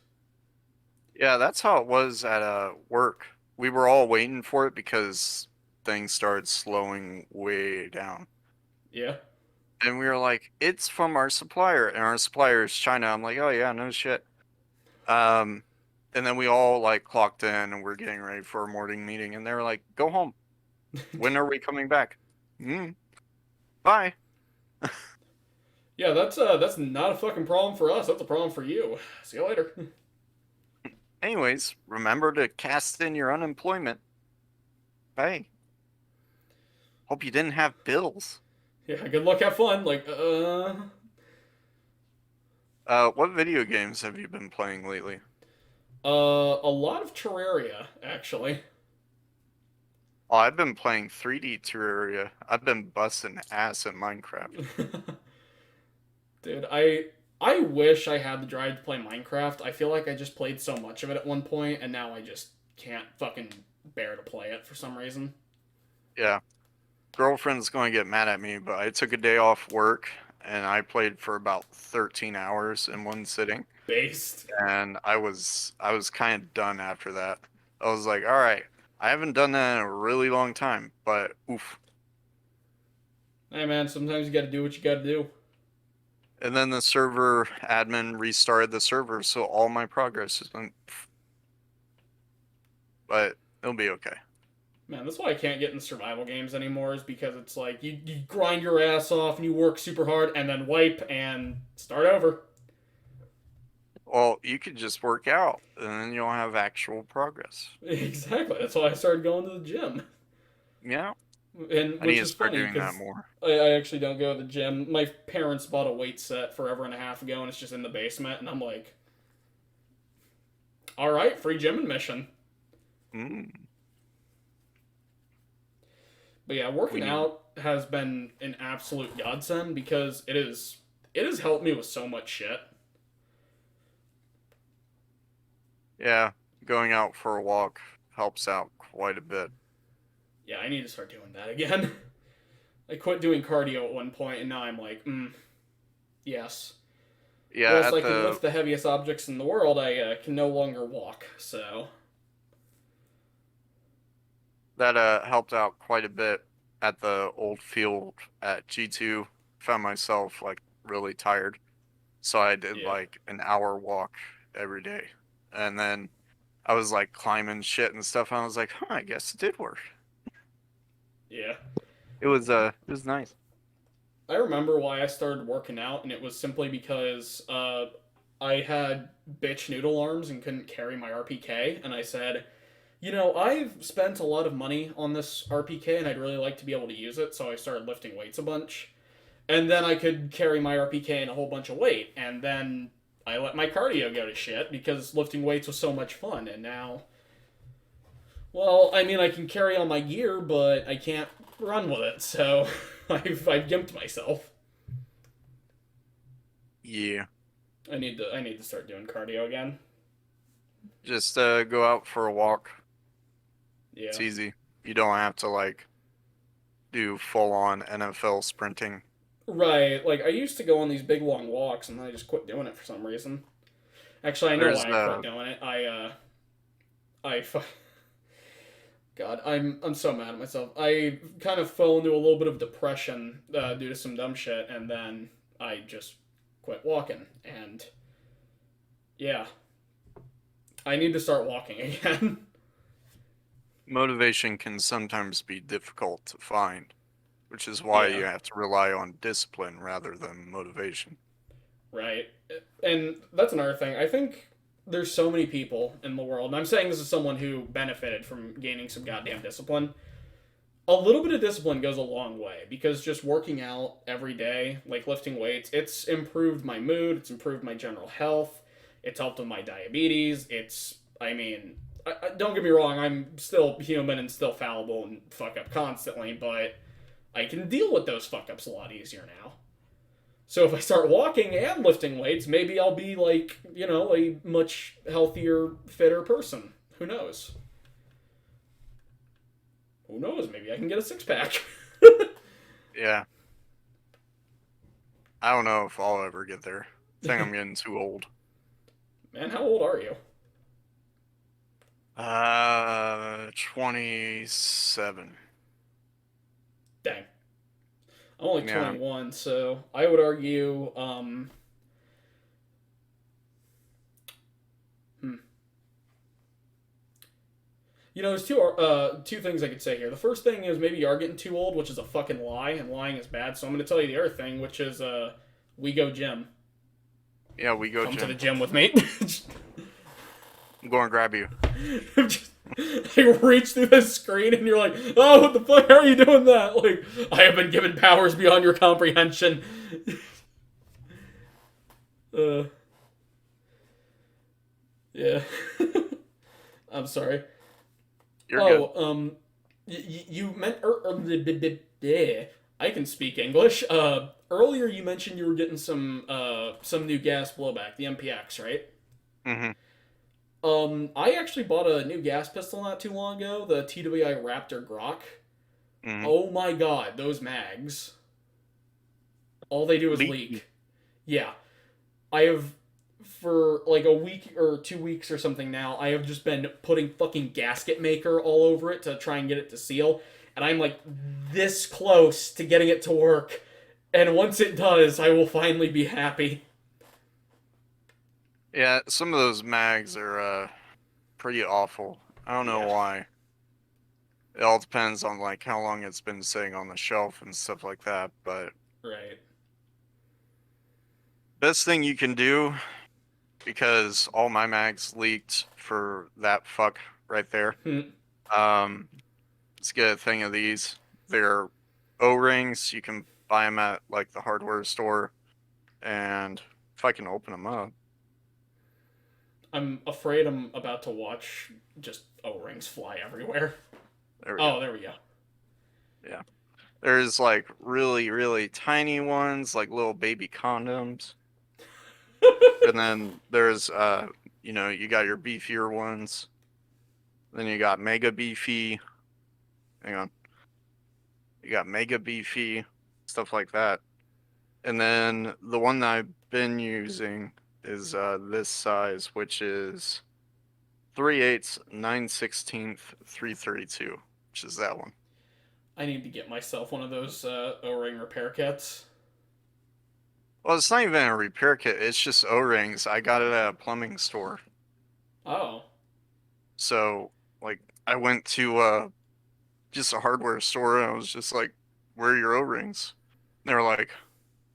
Yeah, that's how it was at work. We were all waiting for it because things started slowing way down. Yeah. And we were like, it's from our supplier, and our supplier is China. I'm like, oh yeah, no shit. And then we all like clocked in and we're getting ready for a morning meeting, and they were like, go home. When are we coming back? Bye. Yeah, that's not a fucking problem for us. That's a problem for you. See you later. Anyways, remember to cast in your unemployment. Hey. Hope you didn't have bills. Yeah, good luck, have fun. Like, What video games have you been playing lately? A lot of Terraria, actually. Oh, I've been playing 3D Terraria. I've been busting ass at Minecraft. Dude, I wish I had the drive to play Minecraft. I feel like I just played so much of it at one point, and now I just can't fucking bear to play it for some reason. Yeah, girlfriend's going to get mad at me, but I took a day off work and I played for about 13 hours in one sitting, Based. and I was kind of done after that. I was like, all right, I haven't done that in a really long time, but oof. Hey man, sometimes you gotta do what you gotta do. And then the server admin restarted the server, so all my progress has been, but it'll be okay. Man, that's why I can't get in survival games anymore, is because it's like you grind your ass off and you work super hard and then wipe and start over. Well, you could just work out, and then you'll have actual progress. Exactly. That's why I started going to the gym. Yeah, And I need which to is start funny doing that because more. I actually don't go to the gym. My parents bought a weight set forever and a half ago, and it's just in the basement. And I'm like, all right, free gym admission. Mm, But yeah, we working need. out has been an absolute godsend because it has helped me with so much shit. Yeah, going out for a walk helps out quite a bit. Yeah, I need to start doing that again. I quit doing cardio at one point, and now I'm like, yes. Yeah, Whilst at I can the lift the heaviest objects in the world, I can no longer walk. So that helped out quite a bit at the old field at G2. Found myself like really tired, so I did yeah, like an hour walk every day, and then I was like climbing shit and stuff. And I was like, huh, I guess it did work. yeah. It was nice. I remember why I started working out, and it was simply because I had bitch noodle arms and couldn't carry my RPK, and I said, I've spent a lot of money on this RPK, and I'd really like to be able to use it, so I started lifting weights a bunch. And then I could carry my RPK and a whole bunch of weight, and then I let my cardio go to shit because lifting weights was so much fun, and now, well, I mean, I can carry all my gear, but I can't run with it, so I've gimped myself. Yeah, I need to start doing cardio again. just go out for a walk. It's Yeah. easy. You don't have to like do full on NFL sprinting. Right. Like I used to go on these big long walks, and then I just quit doing it for some reason. Actually, I know There's why I quit doing it. I God, I'm so mad at myself. I kind of fell into a little bit of depression due to some dumb shit, and then I just quit walking. And yeah, I need to start walking again. motivation can sometimes be difficult to find, which is why Yeah, you have to rely on discipline rather than motivation. right. And that's another thing. I think there's so many people in the world, and I'm saying this as someone who benefited from gaining some goddamn discipline. A little bit of discipline goes a long way because just working out every day, like lifting weights, it's improved my mood, it's improved my general health, it's helped with my diabetes. I mean, don't get me wrong, I'm still human and still fallible and fuck up constantly, but I can deal with those fuck ups a lot easier now. So if I start walking and lifting weights, maybe I'll be like, a much healthier, fitter person. Who knows? Who knows? Maybe I can get a six pack. Yeah, I don't know if I'll ever get there. I think I'm getting too old. Man, how old are you? 27. Dang. I'm only Yeah, 21, so I would argue, hmm. There's two things I could say here. The first thing is maybe you are getting too old, which is a fucking lie, and lying is bad. So I'm going to tell you the other thing, which is we go gym. yeah, we go Come to the gym. gym with me. I'm going to grab you. Just, like reach through the screen, and you're like, "Oh, what the fuck? How are you doing that?" Like, I have been given powers beyond your comprehension. uh, Yeah. I'm sorry. You're good. Oh, you meant yeah, I can speak English. Earlier you mentioned you were getting some new gas blowback, the MPX, right? Hmm. I actually bought a new gas pistol not too long ago, the TWI Raptor Grok. Hmm. Oh my god, those mags. All they do is Leaky. leak. Yeah. I have for like a week or 2 weeks or something now, I have just been putting fucking gasket maker all over it to try and get it to seal. And I'm like this close to getting it to work. And once it does, I will finally be happy. Yeah, some of those mags are pretty awful. I don't know Yeah, why. It all depends on like how long it's been sitting on the shelf and stuff like that. But right. best thing you can do, because all my mags leaked for that fuck right there. Hmm. Um, let's get a thing of these. They're O-rings. You can buy them at like the hardware store, and if I can open them up, I'm afraid I'm about to watch just O-rings fly everywhere. there we go. Oh, there we go. Yeah, there's like really really tiny ones, like little baby condoms, and then there's you got your beefier ones. Then you got mega beefy. Hang on, you got mega beefy stuff like that. And then the one that I've been using is this size, which is 3/8, 9/16, 332, which is that one. I need to get myself one of those O-ring repair kits. Well, it's not even a repair kit. It's just O-rings. I got it at a plumbing store. Oh, So, like, I went to just a hardware store and I was just like, "Where are your O-rings?" And they were like,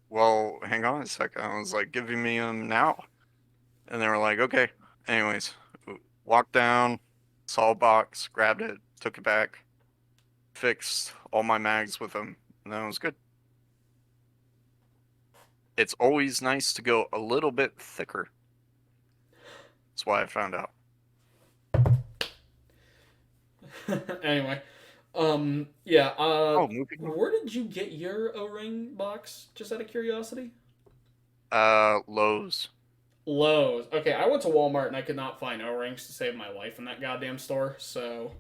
"Well, hang on a second." I was like, "Giving me them now." And they were like, "Okay." Anyways, walked down, saw a box, grabbed it, took it back, fixed all my mags with them, and that was good. It's always nice to go a little bit thicker. That's why I found out. anyway, yeah. Oh, moving on. Where did you get your O-ring box? Just out of curiosity. Lowe's. Lowe's. Okay, I went to Walmart and I could not find O-rings to save my life in that goddamn store. So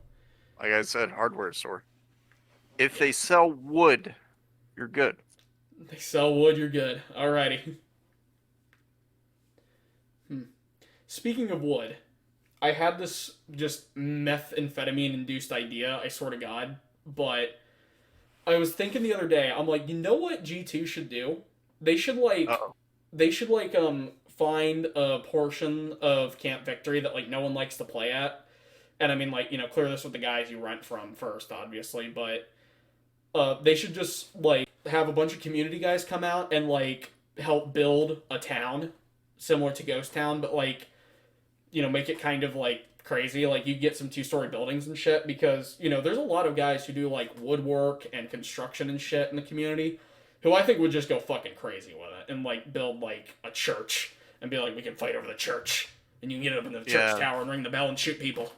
Like I said, hardware store. If yeah, they sell wood, you're good. they sell wood. You're good. Alrighty. Hmm. Speaking of wood, I had this just methamphetamine induced idea. I swear to God, but I was thinking the other day. I'm like, you know what G2 should do? They should like Uh-oh. they should find a portion of Camp Victory that like no one likes to play at. And I mean like, clear this with the guys you rent from first, obviously, but they should just like have a bunch of community guys come out and like help build a town similar to Ghost Town, but like, make it kind of like crazy. Like you get some two-story buildings and shit because, there's a lot of guys who do like woodwork and construction and shit in the community who I think would just go fucking crazy with it and like build like a church and be like, we can fight over the church. And you can get up in the church Yeah. tower and ring the bell and shoot people.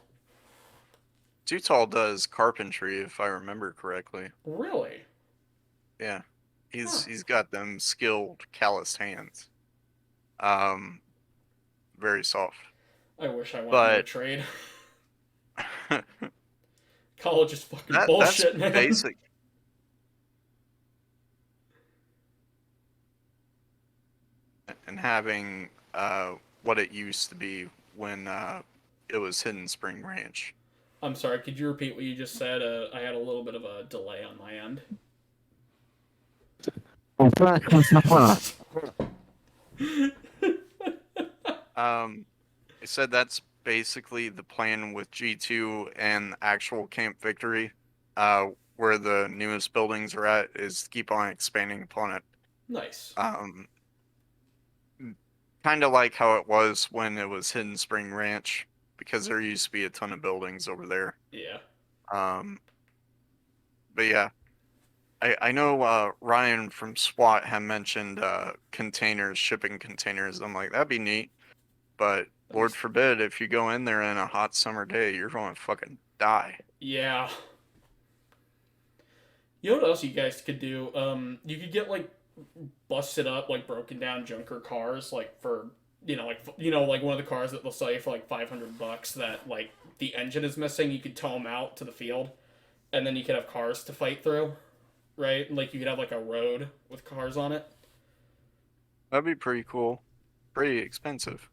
Too Tall does carpentry, if I remember correctly. Really? Yeah. Huh. He's got them skilled, calloused hands. Um, very soft. I wish I went into a But trade. College is fucking that's bullshit, man. basic. And having what it used to be when it was Hidden Spring Ranch. I'm sorry, could you repeat what you just said? I had a little bit of a delay on my end. I said that's basically the plan with G2 and actual Camp Victory, where the newest buildings are at, is to keep on expanding upon it. Nice. Um, kind of like how it was when it was Hidden Spring Ranch, because there used to be a ton of buildings over there. Yeah. Um, but yeah, I know Ryan from SWAT had mentioned containers, shipping containers. I'm like, that'd be neat. But That Lord makes forbid if you go in there in a hot summer day, you're going to fucking die. yeah. You know what else you guys could do? You could get like busted up, like broken down junker cars, like for like one of the cars that they'll sell you for like $500 that like the engine is missing. You could tow them out to the field, and then you could have cars to fight through, right? Like you could have like a road with cars on it. That'd be pretty cool. Pretty expensive.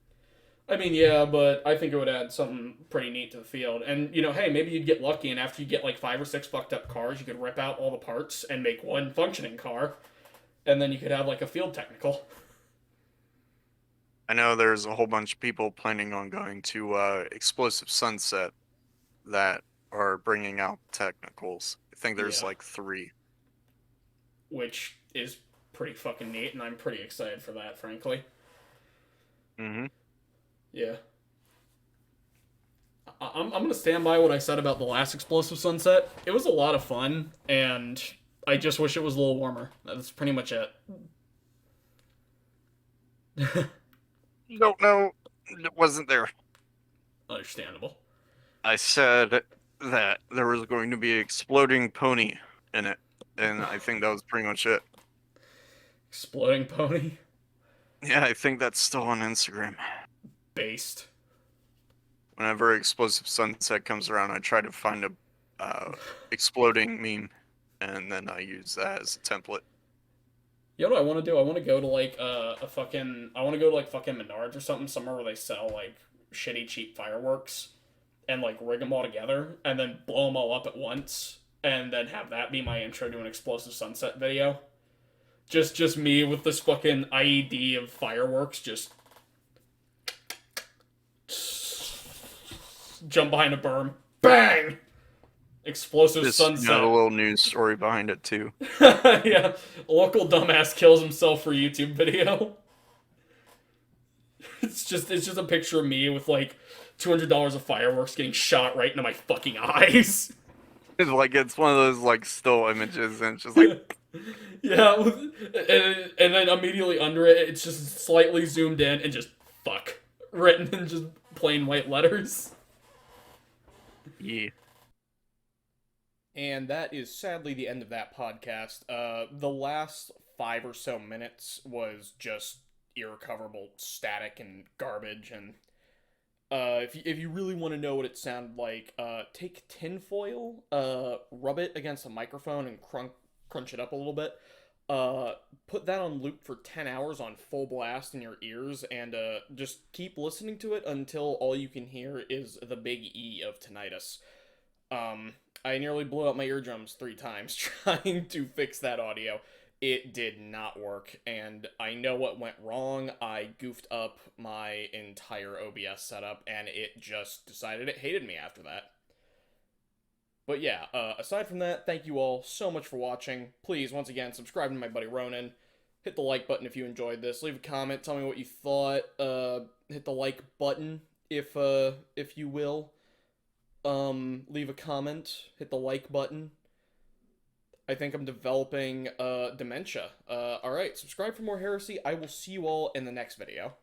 I mean, yeah, but I think it would add something pretty neat to the field. And hey, maybe you'd get lucky, and after you get like 5 or 6 fucked up cars, you could rip out all the parts and make one functioning car, and then you could have like a field technical. I know there's a whole bunch of people planning on going to Explosive Sunset that are bringing out technicals. I think there's Yeah, like 3. which is pretty fucking neat, and I'm pretty excited for that, frankly. Mm-hmm. Yeah. I'm gonna stand by what I said about the last Explosive Sunset. It was a lot of fun, and I just wish it was a little warmer. That's pretty much it. Don't know. It wasn't there. Understandable. I said that there was going to be an exploding pony in it, and I think that was pretty much it. Exploding pony. Yeah, I think that's still on Instagram. Based. Whenever Explosive Sunset comes around, I try to find a exploding meme, and then I use that as a template. You know what I want to do? I want to go to like I want to go to like fucking Menards or something, somewhere where they sell like shitty cheap fireworks, and like rig them all together, and then blow them all up at once, and then have that be my intro to an Explosive Sunset video. Just me with this fucking IED of fireworks, just jump behind a berm, bang, Explosive Just Sunset. a little news story behind it too. Yeah, a local dumbass kills himself for a YouTube video. It's just a picture of me with like $200 of fireworks getting shot right into my fucking eyes. It's like it's one of those like still images, and it's just like Yeah, and then immediately under it, it's just slightly zoomed in and just fuck written in just plain white letters. yeah. And that is sadly the end of that podcast. The last 5 or so minutes was just irrecoverable static and garbage. And if you really want to know what it sounded like, take tinfoil, rub it against a microphone, and crunch it up a little bit. Put that on loop for 10 hours on full blast in your ears, and just keep listening to it until all you can hear is the big E of tinnitus. I nearly blew out my eardrums 3 times trying to fix that audio. It did not work, and I know what went wrong. I goofed up my entire OBS setup, and it just decided it hated me after that. But yeah, aside from that, thank you all so much for watching. Please, once again, subscribe to my buddy Ronan. Hit the like button if you enjoyed this. Leave a comment, tell me what you thought. Hit the like button if you will. Leave a comment, hit the like button. I think I'm developing dementia. Alright, subscribe for more heresy. I will see you all in the next video.